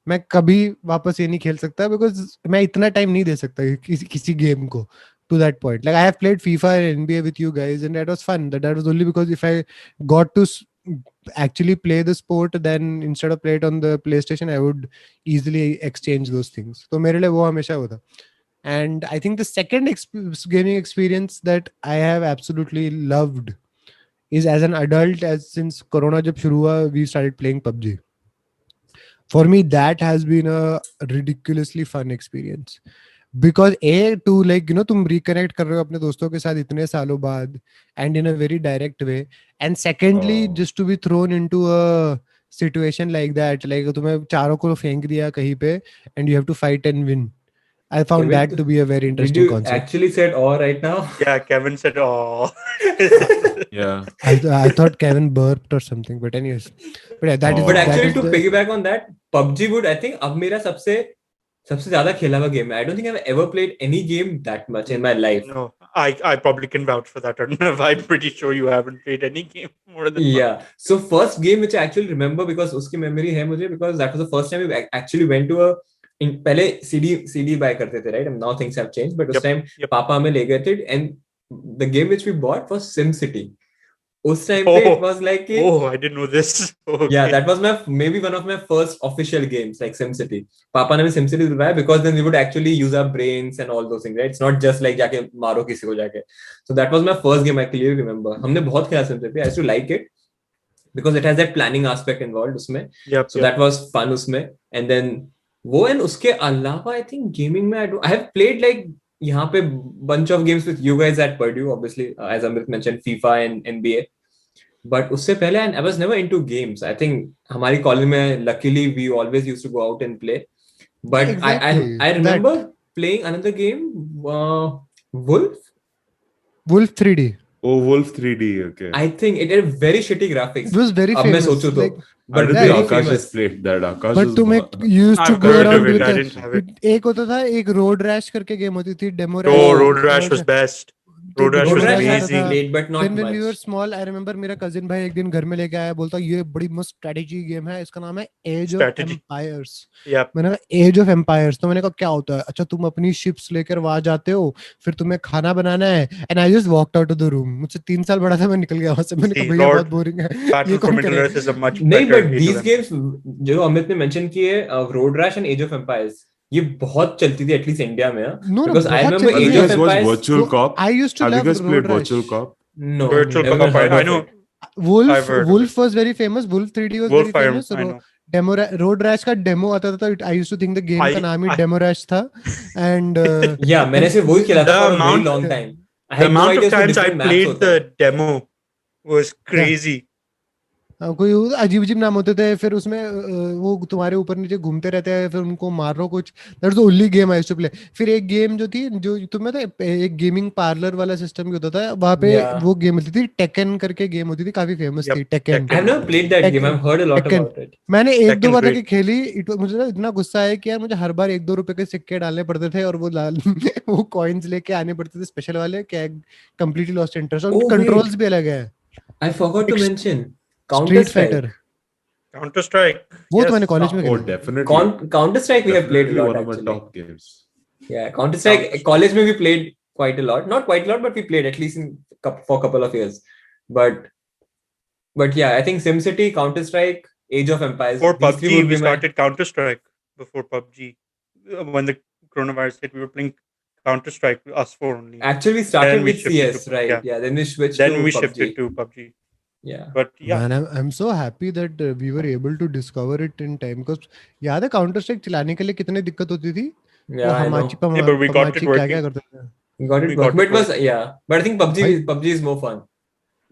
मैं कभी वापस ये नहीं खेल सकता, बिकॉज मैं इतना टाइम नहीं दे सकता किसी गेम को to that point. Like I have played FIFA and NBA with you guys, and that was fun. That was only because if I got to actually play the sport, then instead of play it on the PlayStation, I would easily exchange those things. So मेरे लिए वो हमेशा वो था. And I think the second gaming experience that I have absolutely loved is as an adult, as since Corona jab shuru hua, we started playing PUBG. For me, that has been a ridiculously fun experience. Because to like तुम reconnect कर रहे हो अपने दोस्तों के साथ इतने सालों बाद, and in a very direct way. And secondly, Oh. just to be thrown into a situation like that, like तुम्हें चारों को फेंक दिया कहीं पे, and you have to fight and win. I found Kevin, that to be a very Did interesting you concept. actually said "oh" right now? Yeah, Kevin said, "Oh." Yeah. I thought Kevin burped or something, but anyways, but yeah, that is Oh. But that actually, is to the piggyback on that, PUBG would, I think, अब मेरा सबसे ज्यादा खेला हुआ game है. I don't think I've ever played any game that much in my life. No, I probably can vouch for that. I'm pretty sure you haven't played any game more than Yeah. So first game which I actually remember because उसकी memory है मुझे, because that was the first time we actually went to a पहले CD buy करते थे, right? And now things have changed, but उस time पापा हमें ले गए थे, and the game which we bought was SimCity. उस time पे it was like I didn't know this. Okay. Yeah, that was maybe one of my first official games, like SimCity. पापा ने हमें SimCity दिलवाया because then we would actually use our brains and all those things, right? It's not just like जाके मारो किसी को जाके. So that was my first game. I clearly remember. हमने बहुत खेला SimCity. I used to like it because it has that planning aspect involved उसमें. So that was fun उसमें. And then वो and उसके अलावा I think gaming में I have played like यहाँ पे bunch of games with you guys at Purdue, obviously, as Amrit mentioned, FIFA and NBA. But उससे पहले I was never into games. I think हमारी college में luckily we always used to go out and play. But exactly I remember playing another game, Wolf 3D. Oh, Wolf 3D. Okay. I think it had very shitty graphics. It was very अब मैं famous. सोचूं तो, Like, I but don't very think Akash famous. has played that. Akash but was तुम्हें बहुत- used to I've go heard around of it. with I didn't have it. एक होता था, एक रोड रैश करके गेम होती थी, demo Oh, Road Rash was best. Road Rash Road was Rash has amazing. played, but not Then when much. we were small, I remember मेरा cousin भाई एक दिन घर में लेके आया, बोलता ये बड़ी मस्त स्ट्रेटेजी गेम है, इसका नाम है age of Strategy. Empires. Yep. मैंने कहा एज ऑफ एम्पायर्स, तो मैंने कहा क्या होता है? अच्छा तुम अपनी शिप्स लेकर वहां जाते हो, फिर तुम्हें खाना बनाना है. And I just walked out of the room. मुझसे 3 साल बड़ा था, मैं निकल गया वहां से. मैंने कहा See, भैया Lord, बहुत बोरिंग है, ये Battle for कौन Middle करे? Earth is a much नहीं, better but Age these of games जो अमित ने mention किए, Road Rash and Age of Empires, ये बहुत चलती थी एटलीस्ट इंडिया में. No, Because I बहुत remember Have चलती Age you of guys watched Empires. Virtual Cop? I used to Have you love guys played Road Rash. Virtual Cop? No, Virtual never Cop. heard I of know. it. Wolf I've heard of Wolf was very famous. Wolf 3D was Wolf very I famous. know. Demo Road Rash का demo आता था, तो I used to think the game का नाम ही demo Rash था. And Yeah, मैंने सिर्फ वही खेला था The for a very amount- long time. I The had no amount idea of उसमें times I different maps played होता the है. demo was crazy. कोई अजीब अजीब नाम होते थे, फिर उसमें वो तुम्हारे ऊपर नीचे घूमते रहते हैं, फिर उनको मारो कुछ. That's the only game I used to play. फिर एक गेम जो थी, जो तुम्हें था, एक गेमिंग पार्लर वाला सिस्टम होता था वहां पे. Yeah. वो गेम होती थी, टेकन करके गेम होती थी, काफी फेमस Yep, थी taken. I have never played that game. I've heard a lot Tekken. about it. मैंने एक दो Tekken बार great. जाके खेली. मुझे ना इतना गुस्सा आया कि यार मुझे हर बार 1-2 रुपए के सिक्के डालने पड़ते थे, और वो लाल वो कॉइन्स लेके आने पड़ते थे स्पेशल वाले. क्या कंप्लीटली लॉस्ट इंटरेस्ट. और Oh, कंट्रोल्स wait. भी अलग है. I forgot to Ex- mention Counter street Strike. Fighter Counter Strike. वो तो मैंने कॉलेज में Oh, खेला. definitely. Counter Strike we have played a Definitely lot one of my actually. top games. Yeah, Counter Strike college में we played quite a lot. Not quite a lot, but we played at least for a couple of years. But yeah, I think SimCity, Counter Strike, Age of Empires. Before these three PUBG, would be we my- started Counter Strike. Before PUBG, when the coronavirus hit, we were playing Counter Strike. Us four only. Actually, we started Then we with shifted CS, to- right? yeah. Yeah, then we switched Then to we PUBG. shifted to PUBG. Yeah. But yeah, Man, I'm so happy that we were able to discover it in time because याद है counter strike चलाने के लिए कितनी दिक्कत होती थी वो Yeah, I हमाची know. yeah, but we got it पमाची क्या क्या working. करते थे We got We it got working. But it it was, working. yeah. But I think भाई PUBG is more fun.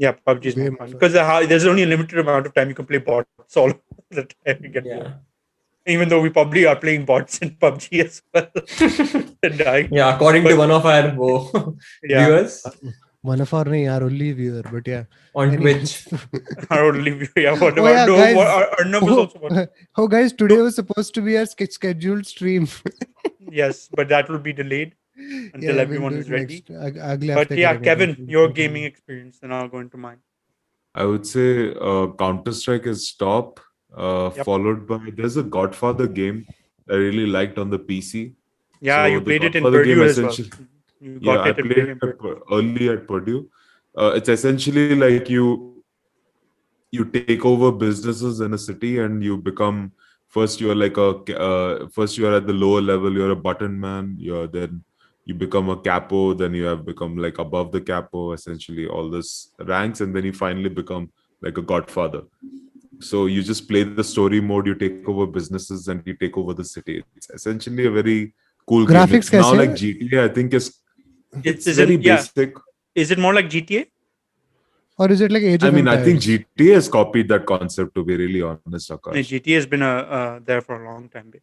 Yeah, PUBG is way more more fun fun. because there's only a limited amount of time you can play bots all the time you get bored. Yeah. Even though we probably are playing bots in PUBG as well. And dying. Yeah, according to But one of our yeah, viewers one of our नहीं यार only viewer but yeah on anyways Twitch. our only yeah, whatever. oh yeah No, guys Arnab was also watching. oh guys today was supposed to be our scheduled stream Yes, but that will be delayed until yeah we'll everyone do is it ready. next अगले But हफ्ते yeah, करेंगे Kevin, फिर your gaming experience, then I'll go into mine. I would say Counter Strike is top, Yep. followed by there's a Godfather game I really liked on the PC. Yeah, So you the played it in Godfather game Purdue as well. essentially, You yeah, got I it and played played it in Purdue. early at Purdue. It's essentially like you take over businesses in a city and you become first you're like first you are at the lower level, you're a button man, then you become a capo, then you have become like above the capo, essentially all this ranks, and then you finally become like a godfather. So you just play the story mode, you take over businesses and you take over the city. It's essentially a very cool game. graphics It's now कैसे like है GTA. I think it's Isn't very yeah? basic. Is it more like GTA? or is it like Age I of mean, I think Empires GTA has copied that concept, to be really honest, No, Akash. GTA has been there for a long time.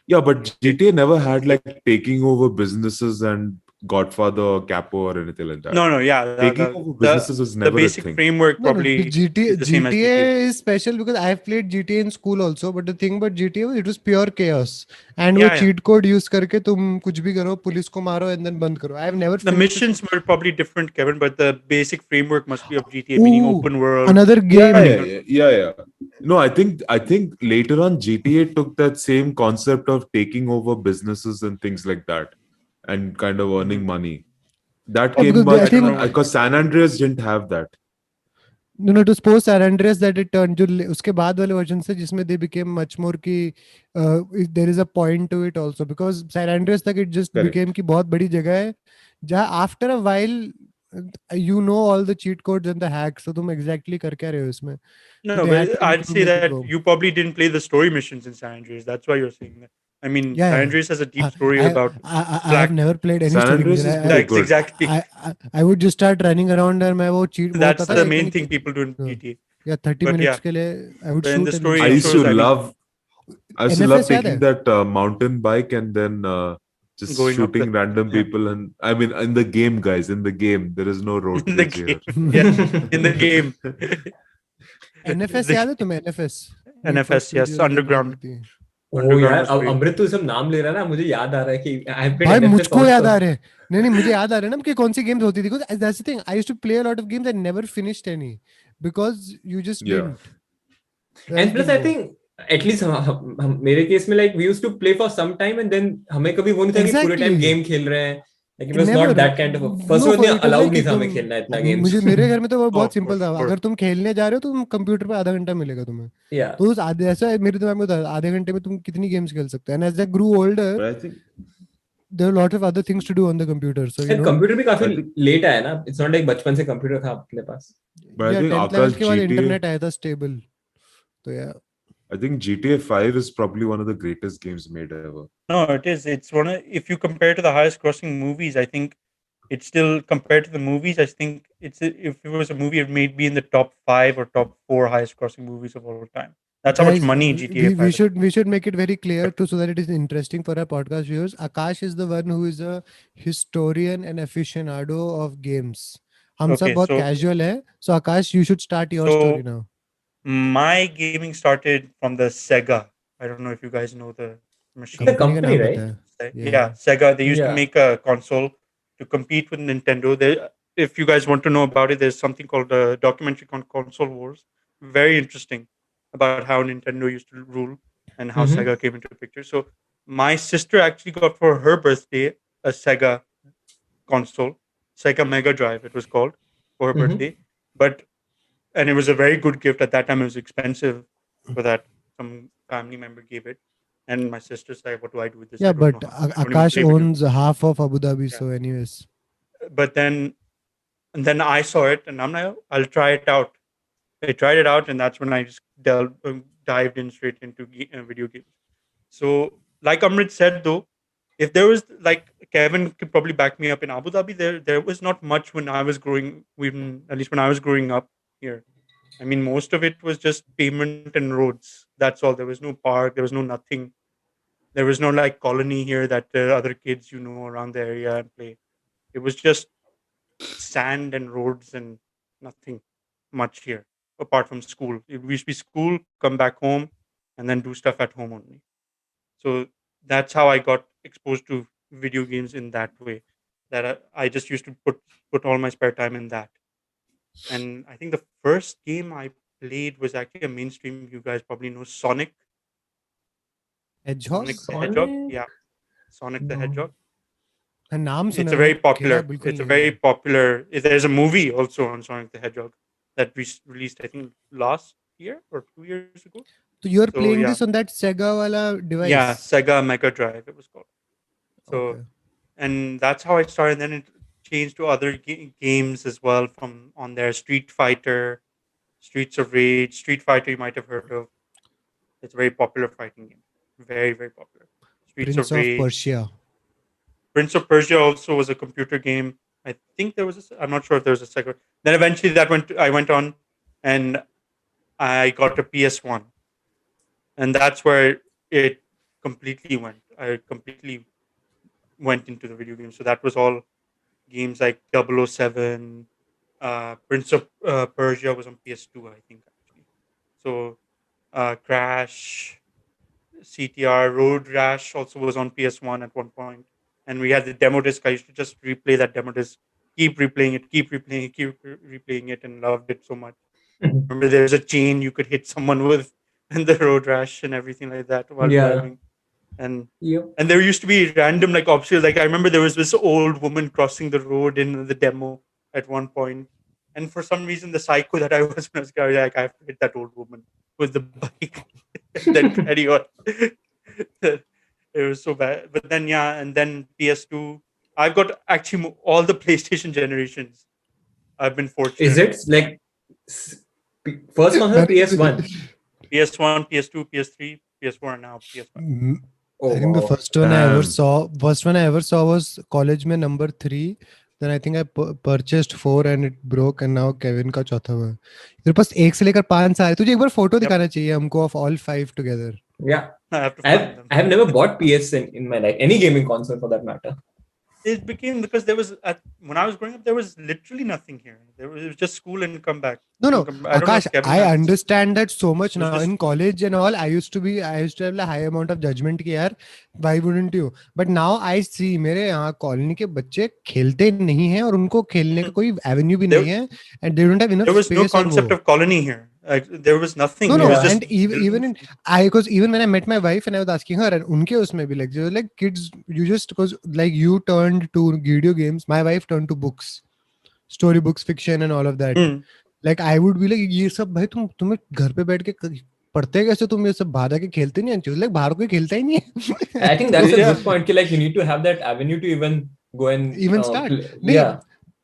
Yeah, but GTA never had like taking over businesses and Godfather or Capo or anything like that. No, yeah. Taking over businesses was never a basic thing. framework No, probably GTA is the same as GTA GTA. is special because I've played GTA in school also, but the thing about GTA was it was pure chaos. And वो Yeah, yeah. cheat code use करके तुम कुछ भी करो, police को मारो and then बंद करो. I've never The finished missions were probably different, Kevin, but the basic framework must be of GTA, Ooh, meaning open world. another game. Yeah. No, I think later on GTA took that same concept of taking over businesses and things like that and kind of earning money. That Oh, came because I much don't know think what- because San Andreas didn't have that. no, it was post San Andreas that it turned जो उसके बाद वाले version से जिसमें they became much more कि there is a point to it also because San Andreas तक it just Correct. became कि बहुत बड़ी जगह है जहाँ after a while you know all the cheat codes and the hacks so तुम exactly कर क्या रहे हो इसमें No, so they had but to I'd say make it that go. you probably didn't play the story missions in San Andreas. That's why you're saying that. I mean, Yeah, San yeah. Andreas has a deep story about I have black. never played any San story Andreas mission. is pretty good. Exactly. I would just start running around and मैं वो cheat वो That's होता था the ना main एक thing people do in GTA. yeah 30 But minutes yeah, के लिए I would but in shoot the and story I it used shows, to I mean, love NFS याद taking है that mountain bike and then just going up shooting the random yeah. people. And I mean, in the game, guys, in the game, there is no road in the rage game. here. Yeah, in the game. NFS The याद है तुम्हें NFS Need for NFS, Speed yes, जो निकल रही underground. थी Oh Underground यार was अब great. अमृत तू सब नाम ले रहा है ना मुझे याद आ रहा है कि I have played भाई NFS मुझको याद आ also. रहे हैं नहीं नहीं मुझे याद आ रहा है ना कि कौन सी गेम्स होती थी because that's the thing I used to play a lot of games and never finished any because you just Yeah. didn't That's And the plus I thing. think at least मेरे case में like we used to play for some time and then हमें कभी वो नहीं था कि पूरे time Exactly. Game खेल रहे हैं like it was Never. not that kind of first No, of all it was allowed like नहीं कि था हमें तुम खेलना इतना games. मुझे मेरे घर में तो वो Oh, बहुत of सिंपल course, था of course. अगर तुम खेलने जा रहे हो तो तुम कंप्यूटर पे आधा घंटा मिलेगा तुम्हें Yeah. तो उस आधे ऐसा मेरे दिमाग में था आधे घंटे में तुम कितनी गेम्स खेल सकते हो and as I grew older But I think there are lot of other things to do on the computer so you And know computer भी काफी I think लेट आया ना it's not like बचपन से computer था अपने पास. but I या think 10th level Akash के बाद GTA इंटरनेट आया था स्टेबल तो या I think GTA 5 is probably one of the greatest games made ever. No, it is. It's one of, if you compare to the highest grossing movies, I think it's still compared to the movies. I think if it was a movie, it may be in the top 5 or top 4 highest grossing movies of all time. That's how much guys money GTA 5 has. we should make it very clear to so that it is interesting for our podcast viewers Akash is the one who is a historian and aficionado of games हम सब Okay, बहुत so casual है so Akash you should start your story now my gaming started from the Sega. I don't know if you guys know the machine. The company का company, नाम right? बता है Yeah, Sega. They used to Yeah. make a console to compete with Nintendo. If you guys want to know about it, there's something called a documentary called Console Wars. Very interesting about how Nintendo used to rule and how Mhm. Sega came into the picture. So my sister actually got for her birthday a Sega console, Sega Mega Drive. It was called for her Mhm. birthday, and it was a very good gift at that time. It was expensive for that. Some family member gave it, and my sister said, "What do I do with this? yeah I don't but know how- I don't even Akash play video owns half of Abu Dhabi Yeah. so anyways but then I saw it and I'm like, I'll try it out. I tried it out, and that's when I just dived in straight into video games. So, like Amrit said, though, if there was like Kevin could probably back me up in Abu Dhabi, there was not much when I was growing, when at least when I was growing up here. I mean, most of it was just pavement and roads. That's all. There was no park. There was no nothing. There was no like colony here that other kids around the area and play. It was just sand and roads and nothing much here apart from school. It used to be school, come back home, and then do stuff at home only. So that's how I got exposed to video games in that way. That I just used to put all my spare time in that. And I think the first game I played was actually a mainstream. You guys probably know Sonic, Hedgehog? Sonic the Hedgehog. Sonic? Yeah, Sonic the No. Hedgehog. हाँ, नाम It's सुना a है, very but खेला popular. बिल्कुल It's a नहीं very है. popular. There's a movie also on Sonic the Hedgehog that we released, I think, last year or 2 years ago. So you're So, playing yeah. this on that Sega wala device? Yeah, Sega Mega Drive it was called. So, Okay. and that's how I started. And then it changed to other games as well from on there. Street Fighter, Streets of Rage, Street Fighter you might have heard of. It's a very popular fighting game. Very, very popular. Streets Prince of of Rage. Persia. Prince of Persia also was a computer game. I think there was I'm not sure if there was a second. Then eventually I went on and I got a PS1. And that's where it completely went. I completely went into the video game. So that was all games like 007, Prince of Persia was on PS2, I think, actually. So Crash, CTR, Road Rash also was on PS1 at one point. And we had the demo disc. I used to just replay that demo disc, keep replaying it, keep replaying it, and loved it so much. Remember, there's a chain you could hit someone with, and the Road Rash and everything like that while Yeah. driving. And Yep. and there used to be random like obstacles. Like I remember there was this old woman crossing the road in the demo at one point, and for some reason the psycho that I was when I was like I have to hit that old woman with the bike, and then carry on. It was so bad. But then yeah, and then PS2. I've got actually all the PlayStation generations. I've been fortunate. Is it like first one was PS1? PS1, PS2, PS3, PS4, and now PS5. Oh, I think the wow. first one I ever Damn. saw was college में number 3. Then I think I purchased 4 and it broke, and now Kevin का चौथा हुआ. तेरे पास 1 से लेकर 5 सारे. तुझे एक बार फोटो दिखाना चाहिए हमको of all 5 together. Yeah. I have to find them. I have never bought PS in my life. Any gaming console for that matter. It became because there was when I was growing up, there was literally nothing here. It was just school and come back. No, I don't know if Akash, Kevin I has- understand that so much It was now. just- In college and all, I used to have a high amount of judgment कि यार, why wouldn't you? But now I see मेरे यहाँ colony के बच्चे खेलते नहीं हैं और उनको खेलने का कोई avenue भी नहीं है, and they don't have enough There was no space और concept वो. of colony here. Like, there was nothing. No, It no, was just and even when I met my wife and I was asking her, and उनके उसमें भी like, like kids, you just because like you turned to video games, my wife turned to books, storybooks, fiction, and all of that. Like I would be like, ये सब भाई तुम्हें घर पे बैठ के पढ़ते कैसे तुम ये सब बाहर आके खेलते नहीं हैं? Like बाहर कोई खेलता ही नहीं है. I think that's a Yeah. good point. Like you need to have that avenue to even go and Even start. नहीं, Yeah.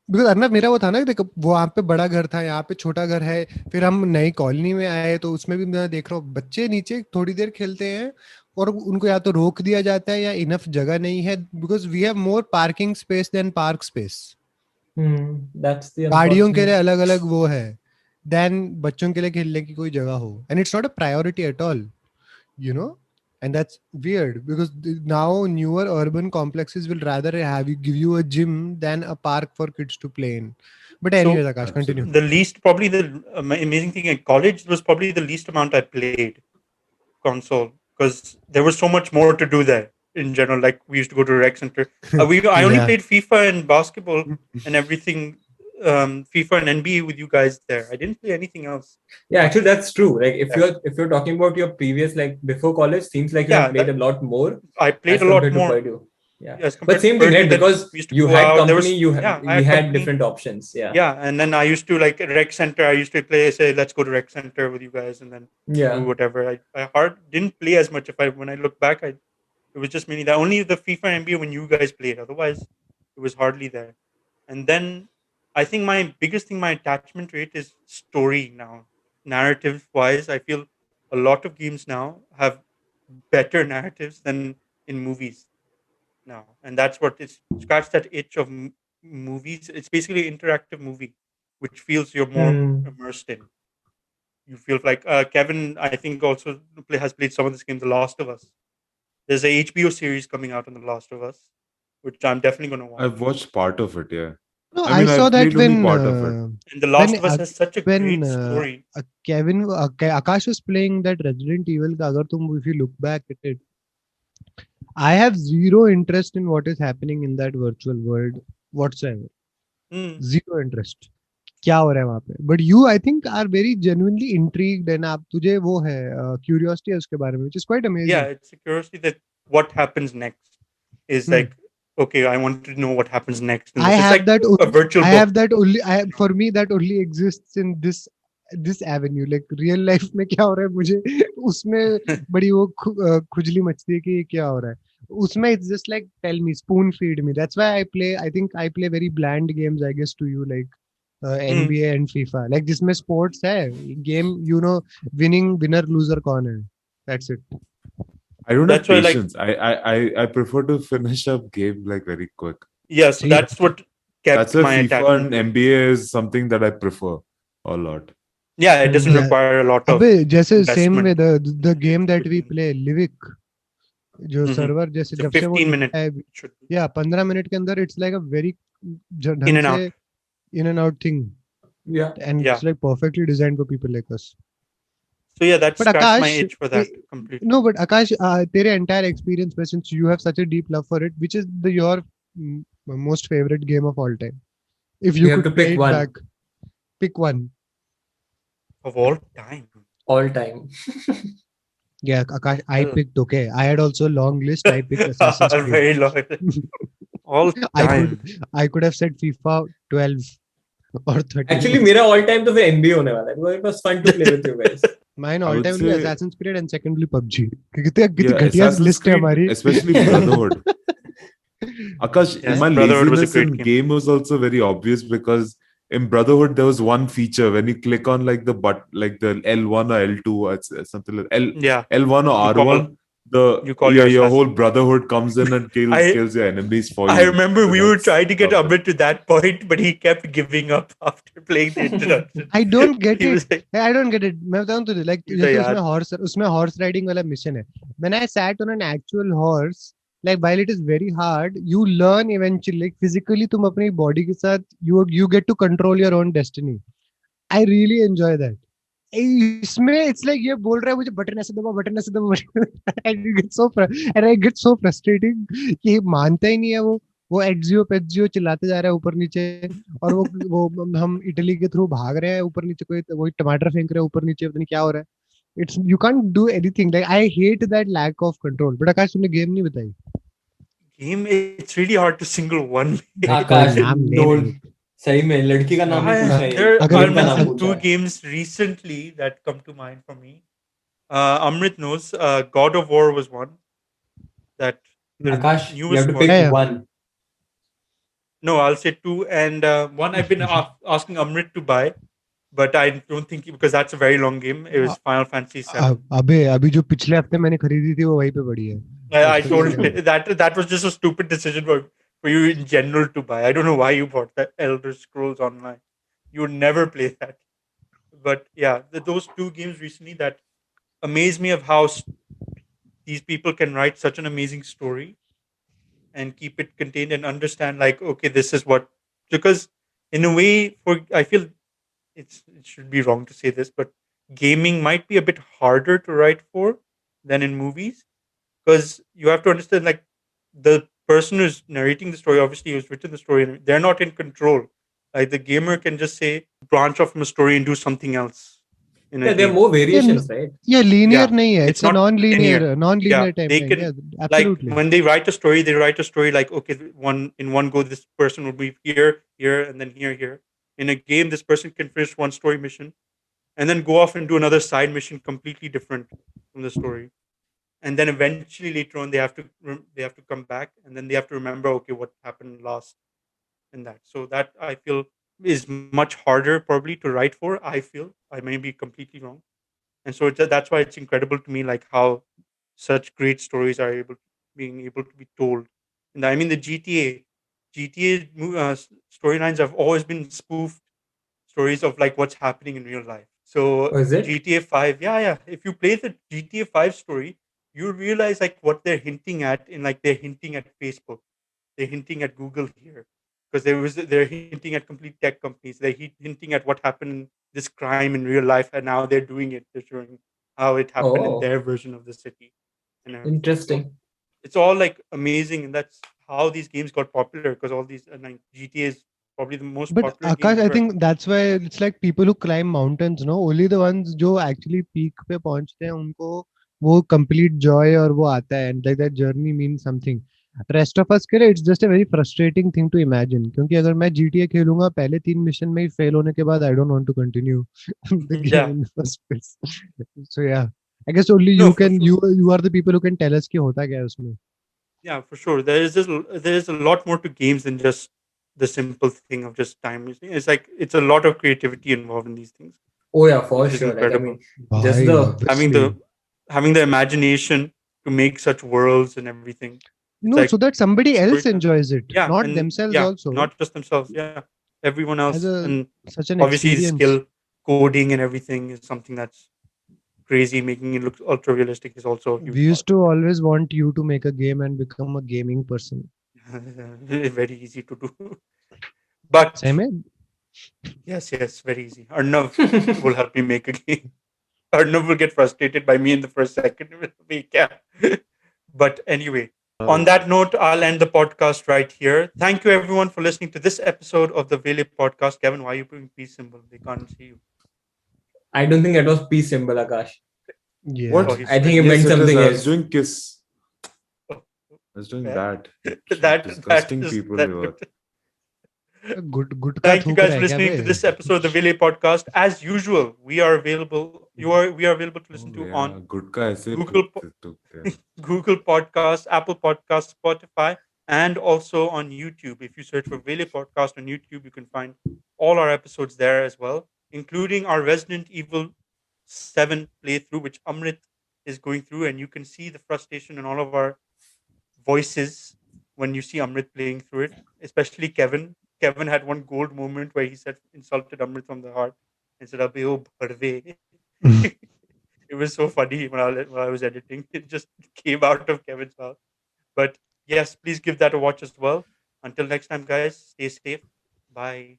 Because अर्नब मेरा वो था ना, देखो वो वहाँ पे बड़ा घर था, यहाँ पे छोटा घर है, फिर हम नई कॉलोनी में आए तो उसमें भी मैं देख रहा हूँ बच्चे नीचे थोड़ी देर खेलते हैं और उनको या तो रोक दिया जाता है या इनफ जगह नहीं है, because we have more parking space than park space. That's the गाड़ियों के लिए unfortunate. अलग अलग वो है देन बच्चों के लिए खेलने की कोई जगह हो, and it's not a priority at all, you know. And that's weird because now newer urban complexes will rather give you a gym than a park for kids to play in. But anyways, Akash, continue. The least, probably the amazing thing at college was probably the least amount I played console because there was so much more to do there in general. Like we used to go to rec center. I only Yeah. played FIFA and basketball and everything. FIFA and NBA with you guys there. I didn't play anything else. Yeah, actually that's true. Like if you're talking about your previous, like before college, seems like you Yeah, have played a lot more I played as a lot compared to more. Purdue. Yeah. Yes, But compared same to thing, right? Purdue, that Because we used to you go had out, there company, was- I we had company. different options. Yeah. Yeah, and then I used to like at rec center. I used to say, "Let's go to rec center with you guys," and then Yeah. do whatever. I didn't play as much. When I look back, it was just mainly that only the FIFA and NBA when you guys played. Otherwise, it was hardly there. And then I think my biggest thing, my attachment rate is story now. narrative wise, I feel a lot of games now have better narratives than in movies now, and that's what it's scratched that itch of movies. It's basically an interactive movie, which feels you're more Hmm. immersed in. You feel like Kevin, I think, also has played some of this game, The Last of Us. There's a HBO series coming out on The Last of Us, which I'm definitely going to watch. I've watched part of it, yeah. No, I I mean, saw I've that played only part of it. And The when Last of Us has such a when great story. Akash was playing that Resident Evil. If you look back at it, I have zero interest in what is happening in that virtual world whatsoever. Hmm. Zero interest. क्या हो रहा है वहाँ पे? But you, I think, are very genuinely intrigued, and आप तुझे वो है curiosity है उसके बारे में, which is quite amazing. Yeah, it's a curiosity that what happens next is like, okay, I want to know what happens next. In I this. It's have like that. a virtual I book. have that only. For me, that only exists in this avenue. Like real life में क्या हो रहा है मुझे उसमें बड़ी वो खुजली मचती है कि ये क्या हो रहा है. उसमें it's just like tell me, spoon feed me. That's why I play. I think I play very bland games. I guess to you like NBA and FIFA. Like जिसमें sports है game. You know, winner loser कौन है. That's it. I don't That's have why, like, patience. I prefer to finish up game like very quick. yeah, so See, that's what kept That's why my FIFA attachment and to it. NBA is something that I prefer a lot. Yeah, it doesn't Yeah. require a lot of अबे जैसे same investment. with the game that we between- play Livic. जो Mhm. Server जैसे It's a जब से वो 15 minute. है It should be. या 15 minute के अंदर it's like a very In ढंग and से out. in and out thing Yeah. and Yeah. it's like perfectly designed for people like us. So yeah, that But scratched my Akash, itch for that completely. no, but Akash, तेरे entire experience में since you have such a deep love for it, which is your most favorite game of all time? If you We have could to pick play it one. back, pick one. Of all time. All time. Yeah, Akash, I Well- picked. Okay, I had also a long list. I picked Assassin's Creed. Very long. All time. I could have said FIFA 12 or 13. Actually, मेरा all time तो फिर NBA होने वाला है. Because it was fun to play with you guys. Mine I all would time will be say- Assassin's Creed and secondly PUBG. कितनी Yeah, घटिया Assassin's list है Creed, हमारी. especially Brotherhood. Akash, Yes, my Brotherhood was a laziness great in game. game was also very obvious because in Brotherhood there was one feature when you click on like the L1 or L2 or something like Yeah. L1 or You call- R1, you call your your whole Brotherhood comes in and kills your enemies for you. I remember So we were that's trying to get perfect. Amit to that point, but he kept giving up after playing the introduction. I don't get He it. was like, I don't get it. मैं बताऊं तुझे like He's जैसे like, उसमें horse riding वाला mission है. When I sat on an actual horse, like while it is very hard, you learn eventually. Like physically, तुम अपनी body के साथ you get to control your own destiny. I really enjoy that. इसमें it's like ये बोल रहा है मुझे बटन ऐसे दबा and I get so frustrating कि ये मानता ही नहीं है वो एक्सियो पेक्सियो चिल्लाते जा रहा है ऊपर नीचे और वो हम इटली के थ्रू भाग रहे हैं ऊपर नीचे कोई टमाटर फेंक रहे हैं ऊपर नीचे पता नहीं क्या हो रहा है. It's you can't do anything. Like I hate that lack of control. But आकाश तुमने गेम नहीं बताई. game, it's really hard to single one. आकाश, नाम ले don't. नहीं. सही में लड़की का नाम नहीं पूछा है. There अगर are गेम का नाम mentioned पूछा two है. games recently that come to mind for me. Amrit knows God of War was one. That the Akash, you newest have to one. pick Yeah. one. No, I'll say two, and one I've been asking Amrit to buy, but I don't think because that's a very long game. It was Final Fantasy VII. अभी जो पिछले हफ्ते मैंने खरीदी थी वो वहीं पे पड़ी है. I told him that was just a stupid decision for you in general to buy. I don't know why you bought that Elder Scrolls Online. You would never play that. But yeah, those two games recently that amaze me of how these people can write such an amazing story and keep it contained and understand like, okay, this is what, because in a way, I feel it should be wrong to say this, but gaming might be a bit harder to write for than in movies, because you have to understand like the person who's narrating the story, obviously who's written the story, and they're not in control. Like the gamer can just say branch off from a story and do something else. In a Yeah, there are game. more variations, right? Yeah, linear Yeah, नहीं है. it's It's a not non-linear Yeah, type they thing. can- Yeah, Like absolutely. when they write a story like, okay, in one go this person will be here, and then here. In a game, this person can finish one story mission and then go off and do another side mission completely different from the story. And then eventually later on they have to come back and then they have to remember, okay, what happened last in that. So that I feel is much harder probably to write for. I feel I may be completely wrong, and so that's why it's incredible to me, like how such great stories are being able to be told. And I mean, the GTA storylines have always been spoofed stories of like what's happening in real life. So Oh, is it? GTA 5, yeah, yeah. If you play the GTA 5 story, you realize like what they're hinting at in like they're hinting at Facebook, they're hinting at Google here. Because they're hinting at complete tech companies. They're hinting at what happened this crime in real life, and now they're doing it. They're showing how it happened in Oh, their version of the city and everything. So interesting. it's all like amazing, and that's how these games got popular. Because all these like GTA is probably the most But popular game Akash, I ever. think that's why it's like people who climb mountains, no? Only the ones जो actually peak पे पहुंचते हैं उनको वो complete joy और वो आता है and like that journey means something. Rest of us के लिए it's just a very frustrating thing to imagine क्योंकि अगर मैं GTA खेलूंगा पहले 3 मिशन में ही fail होने के बाद I don't want to continue the game Yeah, in the first place. So yeah, I guess only no, you for can sure. you are the people who can tell us कि होता क्या है उसमें. Yeah, for sure. There is a lot more to games than just the simple thing of just time wasting. It's like it's a lot of creativity involved in these things, Oh yeah, for which is sure. Like I incredible. mean, just भाई the Having obviously. the imagination to make such worlds and everything. It's No, like so that somebody else storytelling. enjoys it, Yeah, not and themselves yeah, also, not just themselves. Yeah, everyone as else, a and such an obviously the experience. skill, coding, and everything is something that's crazy. Making it look ultra realistic is also a We huge part used of to always want you to make a game and become a gaming person. it. Very easy to do, but Same है? yes, yes, very easy. Arnav will help me make a game. Arnav will get frustrated by me in the first second week. Yeah. But anyway, on that note, I'll end the podcast right here. Thank you, everyone, for listening to this episode of the Vele podcast. Kevin, why are you putting peace symbol? They can't see you. I don't think that was peace symbol, Akash. Yeah. Oh, What? he's I think he sweating. meant Yes, it is. something I was else. doing kiss. Oh, I was doing well, that. that Disgusting is people that. you are. Gutka Thank you थूक guys रहा for है क्या listening bay? to this episode of the Vele podcast. As usual, we are available to listen Oh to on yeah, गुटका ऐसे Google थूकते हैं. Google Podcasts, Apple Podcasts, Spotify, and also on YouTube. If you search for Vele Podcast on YouTube, you can find all our episodes there as well, including our Resident Evil 7 playthrough, which Amrit is going through, and you can see the frustration in all of our voices when you see Amrit playing through it, especially Kevin. Kevin had one gold moment where he said insulted Amrit from the heart and said, "Abhi oh bharve." It was so funny when I was editing. It just came out of Kevin's mouth. But yes, please give that a watch as well. Until next time, guys, stay safe. Bye.